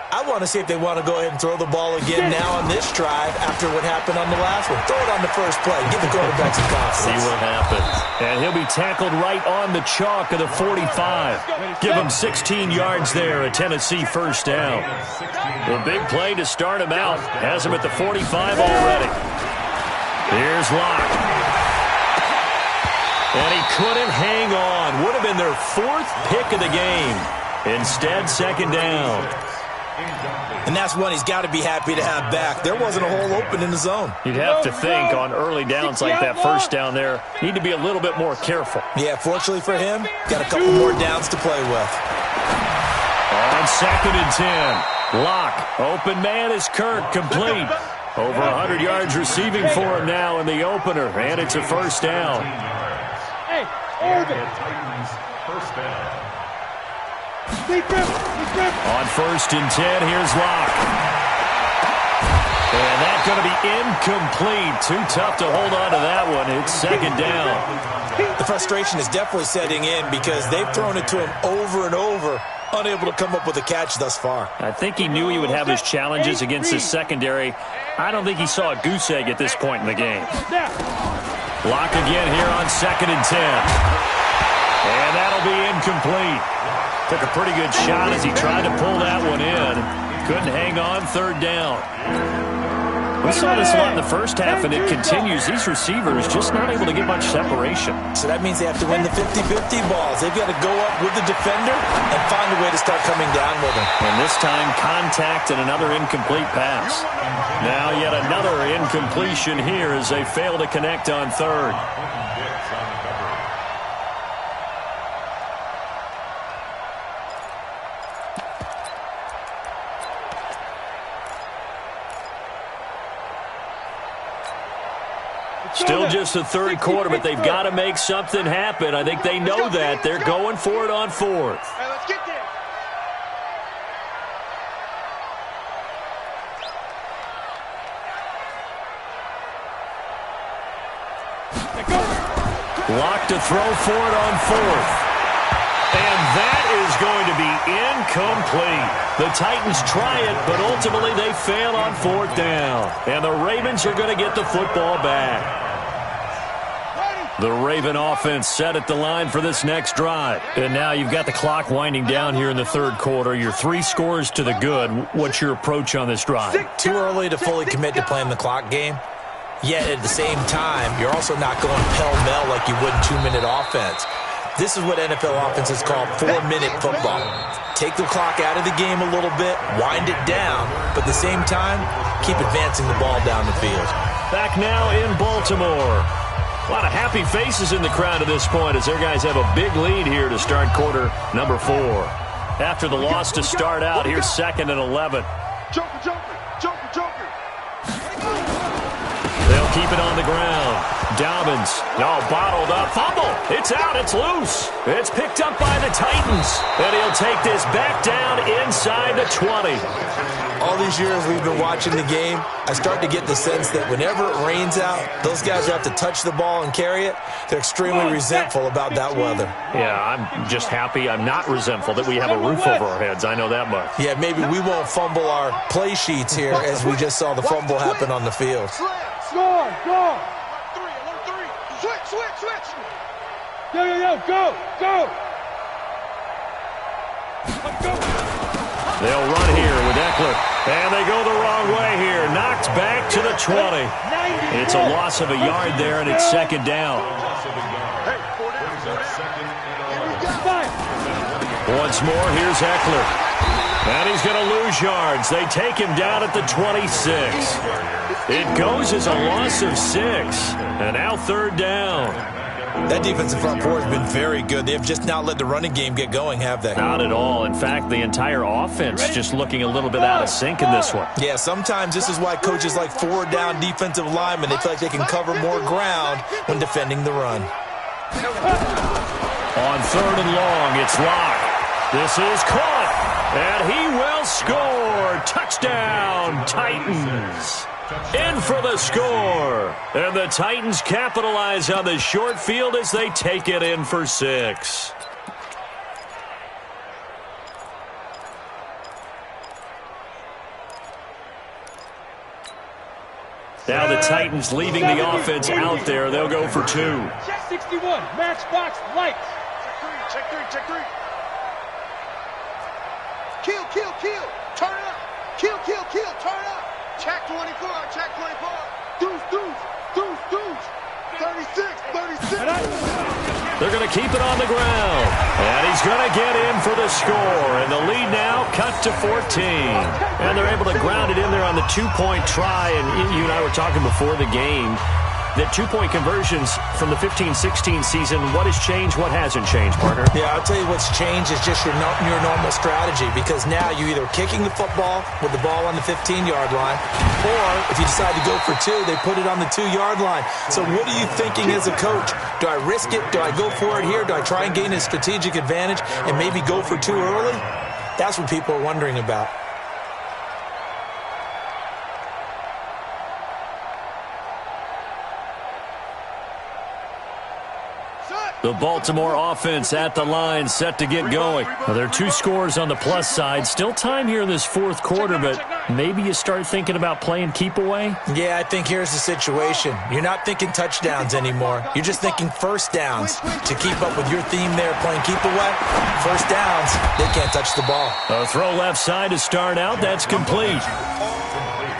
I want to see if they want to go ahead and throw the ball again now on this drive after what happened on the last one. Throw it on the first play. Give the quarterback some confidence. See what happens. And he'll be tackled right on the chalk of the 45. Give him 16 yards there, a Tennessee first down. The big play to start him out. Has him at the 45 already. Here's Locke. And he couldn't hang on. Would have been their 4th pick of the game. Instead, 2nd down. And that's one he's got to be happy to have back. There wasn't a hole open in the zone. You'd have to think on early downs like that first down there, need to be a little bit more careful. Yeah, fortunately for him, got a couple more downs to play with. On 2nd and 10, Locke. Open man is Kirk, complete. Over 100 yards receiving for him now in the opener, and it's a first down. Titans first down. On 1st and 10, here's Locke. And that's going to be incomplete. Too tough to hold on to that one. It's 2nd down. The frustration is definitely setting in because they've thrown it to him over and over, unable to come up with a catch thus far. I think he knew he would have his challenges against his secondary. I don't think he saw a goose egg at this point in the game. Locke again here on 2nd and 10. And that'll be incomplete. Took a pretty good shot as he tried to pull that one in. Couldn't hang on, 3rd down. We saw this a lot in the first half, and it continues. These receivers just not able to get much separation. So that means they have to win the 50-50 balls. They've got to go up with the defender and find a way to start coming down with him. And this time, contact and another incomplete pass. Now yet another incompletion here as they fail to connect on third. Still just the third quarter, but they've got to make something happen. I think they know that. They're going for it on fourth. Hey, let's get there. Lock to throw for it on fourth. And that is going to be incomplete. The Titans try it, but ultimately they fail on fourth down. And the Ravens are going to get the football back. The Raven offense set at the line for this next drive. And now you've got the clock winding down here in the third quarter. You're 3 scores to the good. What's your approach on this drive? Too early to fully commit to playing the clock game. Yet at the same time, you're also not going pell-mell like you would in 2-minute offense. This is what NFL offenses call 4-minute football. Take the clock out of the game a little bit, wind it down, but at the same time, keep advancing the ball down the field. Back now in Baltimore. A lot of happy faces in the crowd at this point as their guys have a big lead here to start quarter number 4. After the loss to start out, here's 2nd and 11. Joker, Joker, Joker, Joker. They'll keep it on the ground. Dobbins, bottled up. Fumble. It's out. It's loose. It's picked up by the Titans. And he'll take this back down inside the 20. All these years we've been watching the game, I start to get the sense that whenever it rains out, those guys who have to touch the ball and carry it, they're extremely resentful about that weather. Yeah, I'm just happy I'm not resentful that we have a roof over our heads. I know that much. Yeah, maybe we won't fumble our play sheets here as we just saw the fumble happen on the field. Score, go. 3, switch. Yo, go. They'll run here with Eckler. And they go the wrong way here. Knocked back to the 20. It's a loss of a yard there, and it's 2nd down. Once more, here's Eckler. And he's going to lose yards. They take him down at the 26. It goes as a loss of 6. And now 3rd down. That defensive front four has been very good. They have just not let the running game get going, have they? Not at all. In fact, the entire offense just looking a little bit out of sync in this one. Yeah, sometimes this is why coaches like 4-down defensive linemen, they feel like they can cover more ground when defending the run. On 3rd and long, it's Locke. This is caught, and he will score. Touchdown, Titans. In for the score. And the Titans capitalize on the short field as they take it in for 6. Now the Titans leaving the offense out there. They'll go for 2. Check 61, matchbox lights. Check three. Kill. Turn up. Kill, turn up. Check 24. Deuce. 36. They're going to keep it on the ground. And he's going to get in for the score. And the lead now cut to 14. And they're able to ground it in there on the 2-point try. And you and I were talking before the game that 2-point conversions from the 15-16 season, what has changed, what hasn't changed, partner? Yeah, I'll tell you what's changed is just your normal strategy, because now you're either kicking the football with the ball on the 15-yard line, or if you decide to go for 2, they put it on the 2-yard line. So what are you thinking as a coach? Do I risk it? Do I go for it here? Do I try and gain a strategic advantage and maybe go for 2 early? That's what people are wondering about. The Baltimore offense at the line, set to get going. Now, there are 2 scores on the plus side. Still time here in this 4th quarter, but maybe you start thinking about playing keep away? Yeah, I think here's the situation. You're not thinking touchdowns anymore. You're just thinking first downs. To keep up with your theme there, playing keep away, first downs, they can't touch the ball. A throw left side to start out. That's complete.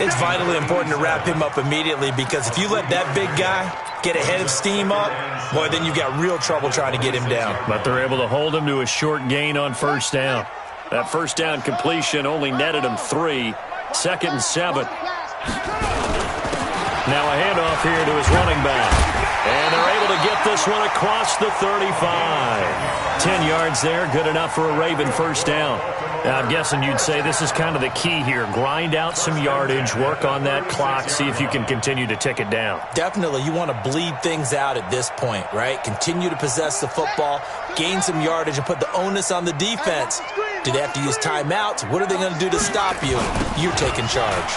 It's vitally important to wrap him up immediately, because if you let that big guy get a head of steam up, boy, then you've got real trouble trying to get him down. But they're able to hold him to a short gain on first down. That first down completion only netted him 3. 2nd and 7. Now a handoff here to his running back. And they're able to get this one across the 35. 10 yards there, good enough for a Raven first down. Now, I'm guessing you'd say this is kind of the key here. Grind out some yardage, work on that clock, see if you can continue to tick it down. Definitely, you want to bleed things out at this point, right? Continue to possess the football, gain some yardage, and put the onus on the defense. Do they have to use timeouts? What are they going to do to stop you? You're taking charge.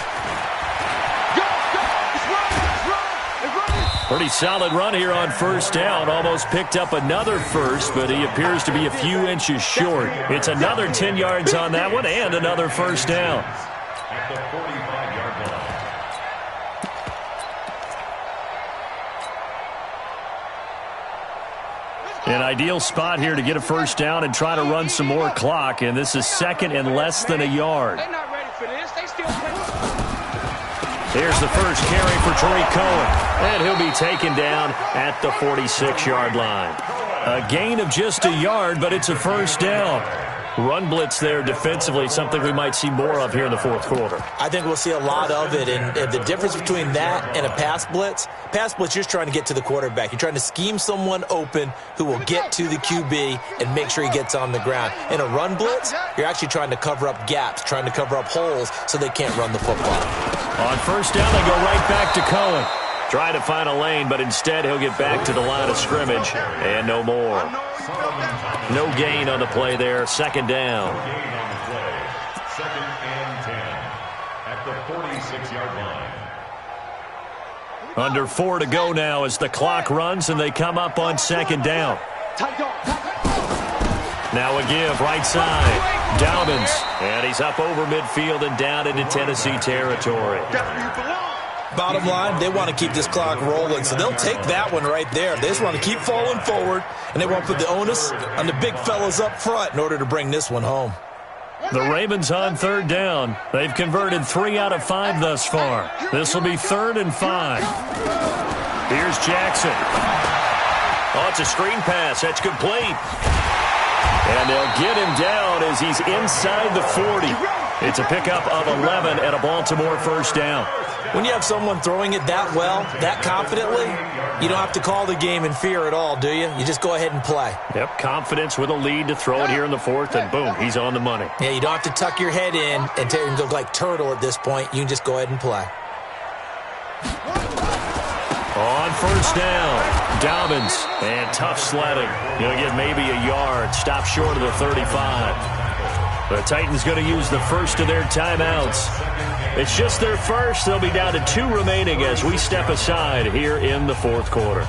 Pretty solid run here on first down. Almost picked up another first, but he appears to be a few inches short. It's another 10 yards on that one and another first down. At the 45-yard line. An ideal spot here to get a first down and try to run some more clock, and this is 2nd and less than a yard. They're not ready for this. They still playing. Here's the first carry for Tariq Cohen, and he'll be taken down at the 46-yard line. A gain of just a yard, but it's a first down. Run blitz there defensively, something we might see more of here in the fourth quarter. I think we'll see a lot of it, and the difference between that and a pass blitz, you're just trying to get to the quarterback. You're trying to scheme someone open who will get to the QB and make sure he gets on the ground. In a run blitz, you're actually trying to cover up gaps, trying to cover up holes so they can't run the football. On first down, they go right back to Cohen. Trying to find a lane, but instead he'll get back to the line of scrimmage, and no more. No gain on the play there. 2nd down. Gain on the play. 2nd and 10 at the 46-yard line. Under 4 to go now as the clock runs, and they come up on 2nd down. Now a give, right side. Dobbins, and he's up over midfield and down into Tennessee territory. Bottom line, they want to keep this clock rolling, so they'll take that one right there. They just want to keep falling forward, and they want to put the onus on the big fellas up front in order to bring this one home. The Ravens on 3rd down. They've converted 3 out of 5 thus far. This will be 3rd and 5. Here's Jackson. Oh, it's a screen pass. That's complete. And they'll get him down as he's inside the 40. It's a pickup of 11 and a Baltimore first down. When you have someone throwing it that well, that confidently, you don't have to call the game in fear at all, do you? You just go ahead and play. Yep, confidence with a lead to throw it here in the 4th, and boom, he's on the money. Yeah, you don't have to tuck your head in and look like turtle at this point. You can just go ahead and play. On first down, Dobbins, and tough sledding. He'll get maybe a yard, stop short of the 35. The Titans going to use the first of their timeouts. It's just their first. They'll be down to 2 remaining as we step aside here in the 4th quarter.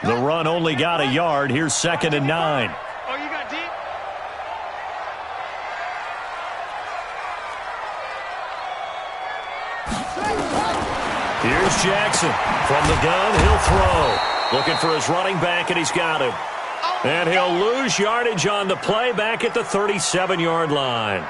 The run only got a yard. Here's 2nd and 9. Oh, you got deep? Here's Jackson. From the gun, he'll throw. Looking for his running back, and he's got him. And he'll lose yardage on the play back at the 37-yard line.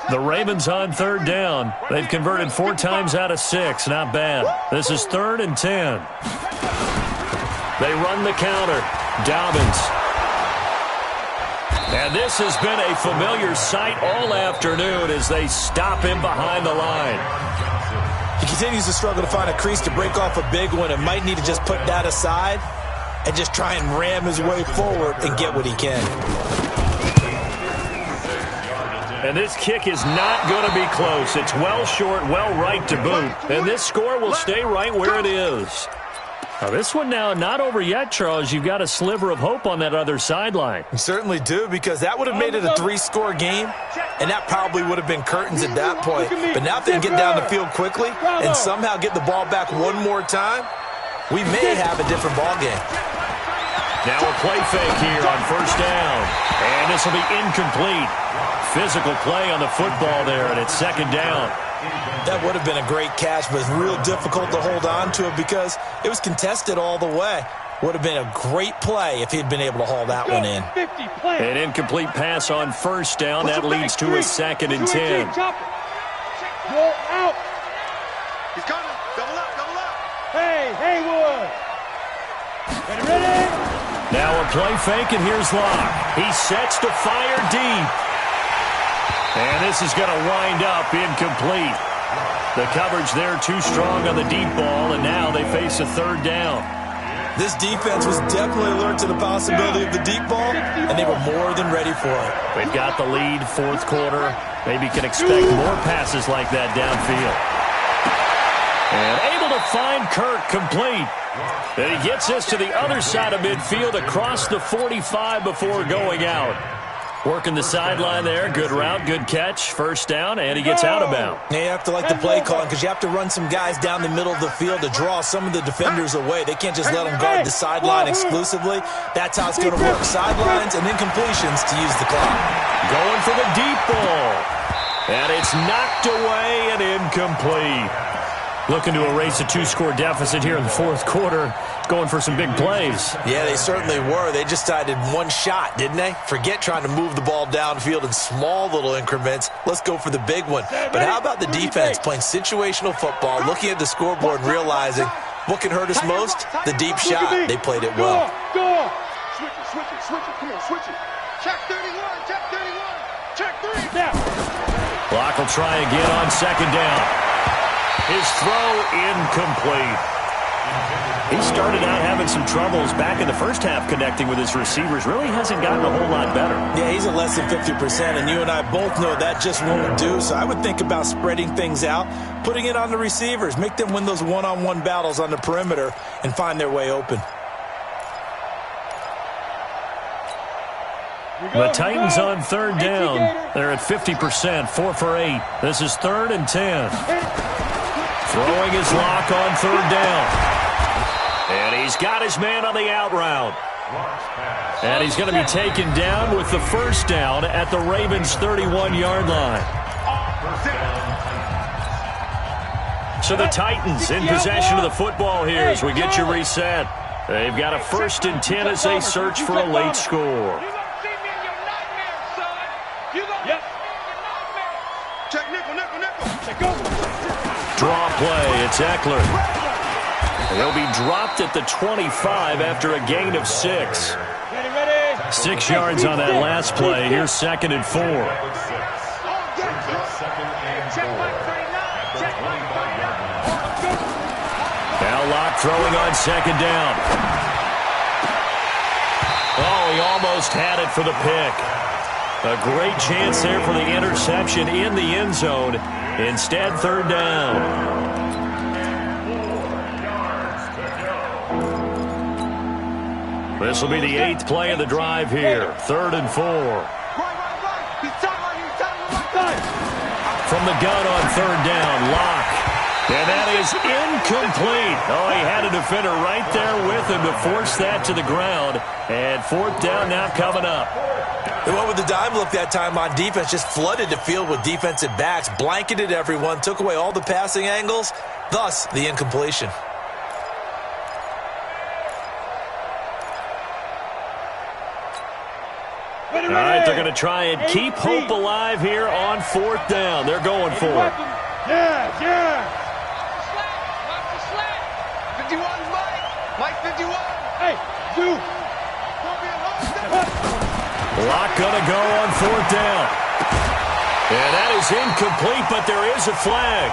The Ravens on 3rd down. They've converted 4 times out of 6. Not bad. This is 3rd and 10. They run the counter. Dobbins. And this has been a familiar sight all afternoon as they stop him behind the line. He continues to struggle to find a crease to break off a big one and might need to just put that aside and just try and ram his way forward and get what he can. And this kick is not going to be close. It's well short, well right to boot. And this score will stay right where it is. Now this one now not over yet, Charles. You've got a sliver of hope on that other sideline. You certainly do, because that would have made it a 3-score game, and that probably would have been curtains at that point. But now if they can get down the field quickly and somehow get the ball back one more time, we may have a different ball game. Now a play fake here on first down. And this will be incomplete. Physical play on the football there, and it's second down. That would have been a great catch, but it's real difficult to hold on to it because it was contested all the way. Would have been a great play if he'd been able to haul that one in. An incomplete pass on first down. That leads to a 2nd and 10. Go out. He's coming. Double up, double up. Hey, Haywood. Ready? Now a play fake, and here's Locke. He sets to fire deep. And this is going to wind up incomplete. The coverage there too strong on the deep ball, and now they face a 3rd down. This defense was definitely alert to the possibility of the deep ball, and they were more than ready for it. They've got the lead, 4th quarter. Maybe can expect more passes like that downfield. And able to find Kirk complete. And he gets this to the other side of midfield across the 45 before going out. Working the sideline there. Good route, good catch. First down, and he gets out of bounds. You have to like the play calling because you have to run some guys down the middle of the field to draw some of the defenders away. They can't just let them guard the sideline exclusively. That's how it's going to work. Sidelines and then completions to use the clock. Going for the deep ball. And it's knocked away and incomplete. Looking to erase a 2-score deficit here in the 4th quarter. Going for some big plays. Yeah, they certainly were. They just decided one shot, didn't they? Forget trying to move the ball downfield in small little increments. Let's go for the big one. But how about the defense playing situational football, looking at the scoreboard and realizing what can hurt us most? The deep shot. They played it well. Go. Switch it. Come on, switch it. Check 31, check 31. Check 3. Now. Locke will try again on 2nd down. His throw incomplete. He started out having some troubles back in the first half connecting with his receivers. Really hasn't gotten a whole lot better. Yeah, he's at less than 50%, and you and I both know that just won't do. So I would think about spreading things out, putting it on the receivers, make them win those one-on-one battles on the perimeter, and find their way open. The Titans on 3rd down. They're at 50%, 4 for 8. This is 3rd and 10. Throwing his Locke on 3rd down. And he's got his man on the out route. And he's going to be taken down with the first down at the Ravens' 31-yard line. So the Titans in possession of the football here as we get you reset. They've got a 1st and 10 as they search for a late score. Draw play, it's Eckler. He'll be dropped at the 25 after a gain of 6. 6 yards on that last play. Here's 2nd and 4. Now Locke throwing on 2nd down. Oh, he almost had it for the pick. A great chance there for the interception in the end zone. Instead, 3rd down. This will be the 8th play of the drive here. 3rd and 4. From the gun on 3rd down, Locke. And that is incomplete. Oh, he had a defender right there with him to force that to the ground. And 4th down now coming up. They went with the dime look that time on defense, just flooded the field with defensive backs, blanketed everyone, took away all the passing angles, thus the incompletion. All right, they're going to try and keep hope alive here on 4th down. They're going for it. Yeah. Watch the slant. 51's Mike 51. Hey, you. Locke going to go on 4th down. And that is incomplete, but there is a flag.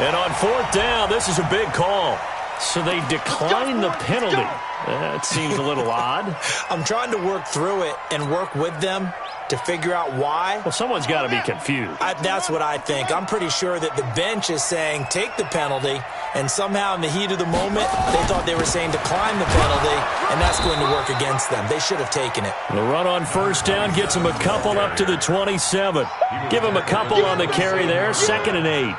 And on 4th down, this is a big call. So they decline the penalty. That seems a little odd. I'm trying to work through it and work with them to figure out why. Well, someone's got to be confused. That's what I think. I'm pretty sure that the bench is saying take the penalty, and somehow in the heat of the moment, they thought they were saying decline the penalty, and that's going to work against them. They should have taken it. The run on first down gets them a couple up to the 27. Give them a couple on the carry there, 2nd and 8.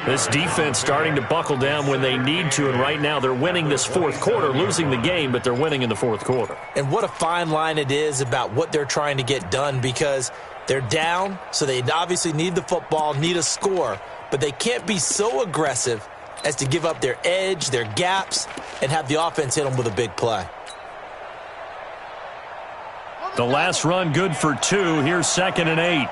This defense starting to buckle down when they need to, and right now they're winning this fourth quarter, losing the game, but they're winning in the fourth quarter. And what a fine line it is about what they're trying to get done, because they're down, so they obviously need the football, need a score, but they can't be so aggressive as to give up their edge, their gaps, and have the offense hit them with a big play. The last run good for 2. Here's 2nd and 8.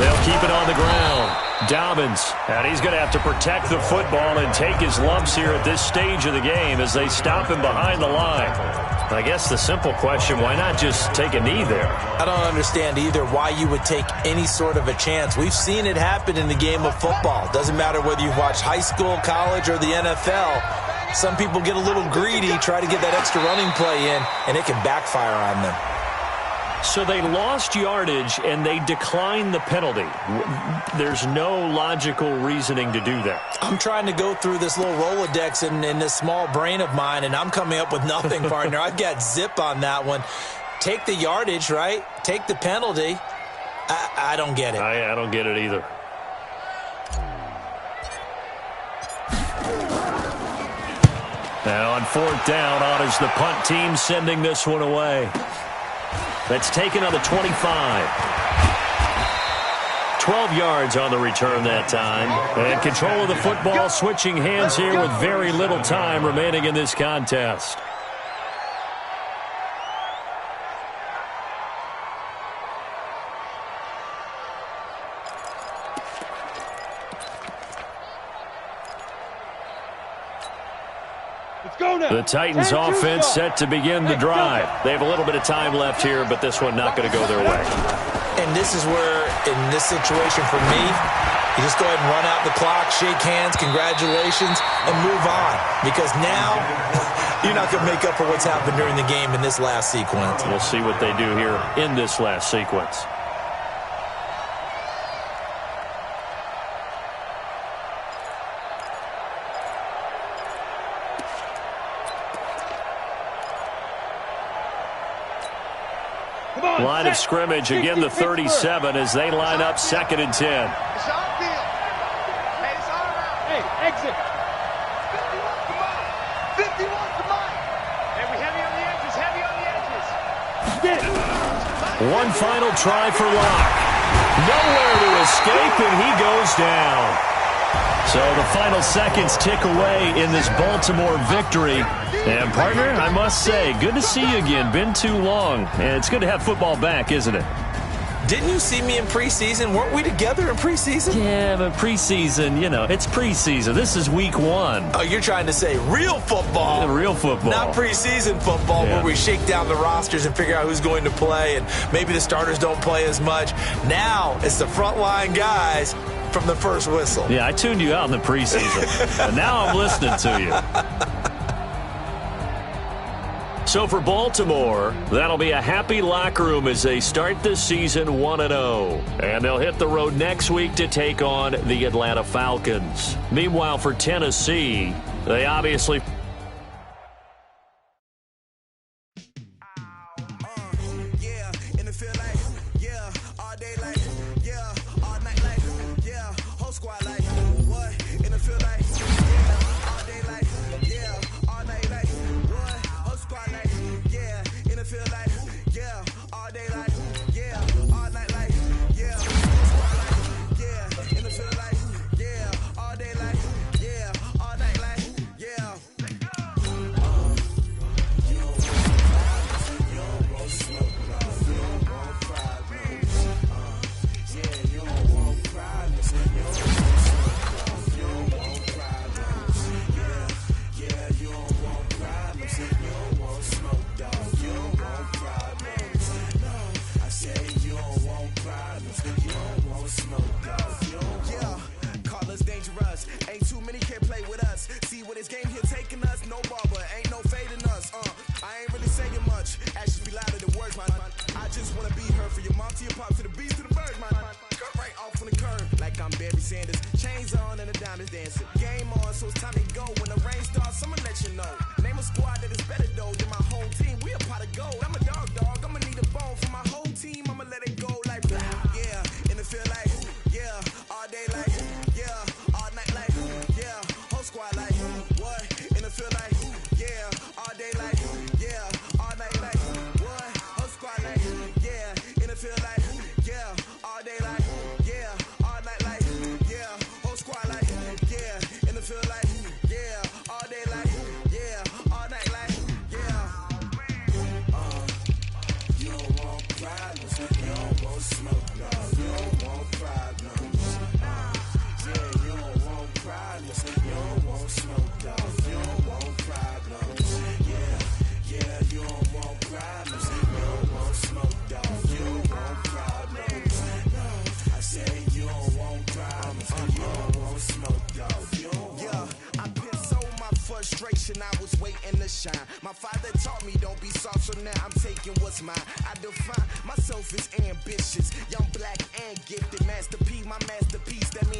They'll keep it on the ground. Dobbins, and he's going to have to protect the football and take his lumps here at this stage of the game as they stop him behind the line. I guess the simple question, why not just take a knee there? I don't understand either why you would take any sort of a chance. We've seen it happen in the game of football. Doesn't matter whether you've watched high school, college, or the NFL. Some people get a little greedy, try to get that extra running play in, and it can backfire on them. So they lost yardage, and they declined the penalty. There's no logical reasoning to do that. I'm trying to go through this little Rolodex in this small brain of mine, and I'm coming up with nothing, partner. I've got zip on that one. Take the yardage, right? Take the penalty. I don't get it. I don't get it either. Now on 4th down, on is the punt team sending this one away. That's taken on the 25. 12 yards on the return that time. And control of the football, switching hands here with very little time remaining in this contest. The Titans offense set to begin the drive. They have a little bit of time left here, but this one not going to go their way. And this is where, in this situation for me, you just go ahead and run out the clock, shake hands, congratulations, and move on. Because now you're not going to make up for what's happened during the game in this last sequence. We'll see what they do here in this last sequence. Line of scrimmage, again the 37 as they line up 2nd and 10. Hey, exit. 51, come on. Hey, we heavy on the edges, One final try for Locke. Nowhere to escape, and he goes down. So the final seconds tick away in this Baltimore victory. And, partner, I must say, good to see you again. Been too long. And it's good to have football back, isn't it? Didn't you see me in preseason? Weren't we together in preseason? Yeah, but preseason, it's preseason. This is week 1. Oh, you're trying to say real football. Real football. Not preseason football where we shake down the rosters and figure out who's going to play, and maybe the starters don't play as much. Now it's the frontline guys from the first whistle. Yeah, I tuned you out in the preseason. And now I'm listening to you. So for Baltimore, that'll be a happy locker room as they start the season 1-0. And they'll hit the road next week to take on the Atlanta Falcons. Meanwhile, for Tennessee, they obviously... like I'm Barry Sanders. Chains on and the diamonds dancing. Game on, so it's time to go. When the rain starts, I'ma let you know. Name a squad that is better though than my whole team. We a pot of gold. I'm a dog. I'ma need a bone for my whole team. I'ma let it go like blah. Yeah, and it feel like yeah, all day like yeah, all night like yeah, whole squad like what? And it feel like yeah, all day like yeah, all night like what? Whole squad like yeah, and it feel like yeah, all day like yeah, all night like yeah, whole squad like yeah, and it feel like yeah, all day like yeah, all night like yeah. You don't want problems, you don't want smoke, no, you don't want problems. Yeah, you don't want problems, you don't want smoke, no, you don't want problems. Yeah, you don't want problems, you don't want smoke, dog, you don't want problems. No, I say you don't want problems, you don't want smoke, dog, you don't want. Yeah, I pissed so my frustration, I was waiting to shine. My father taught me don't be soft, so now I'm taking what's mine. I define myself as ambitious, young, black, and gifted. Master P, my masterpiece, that means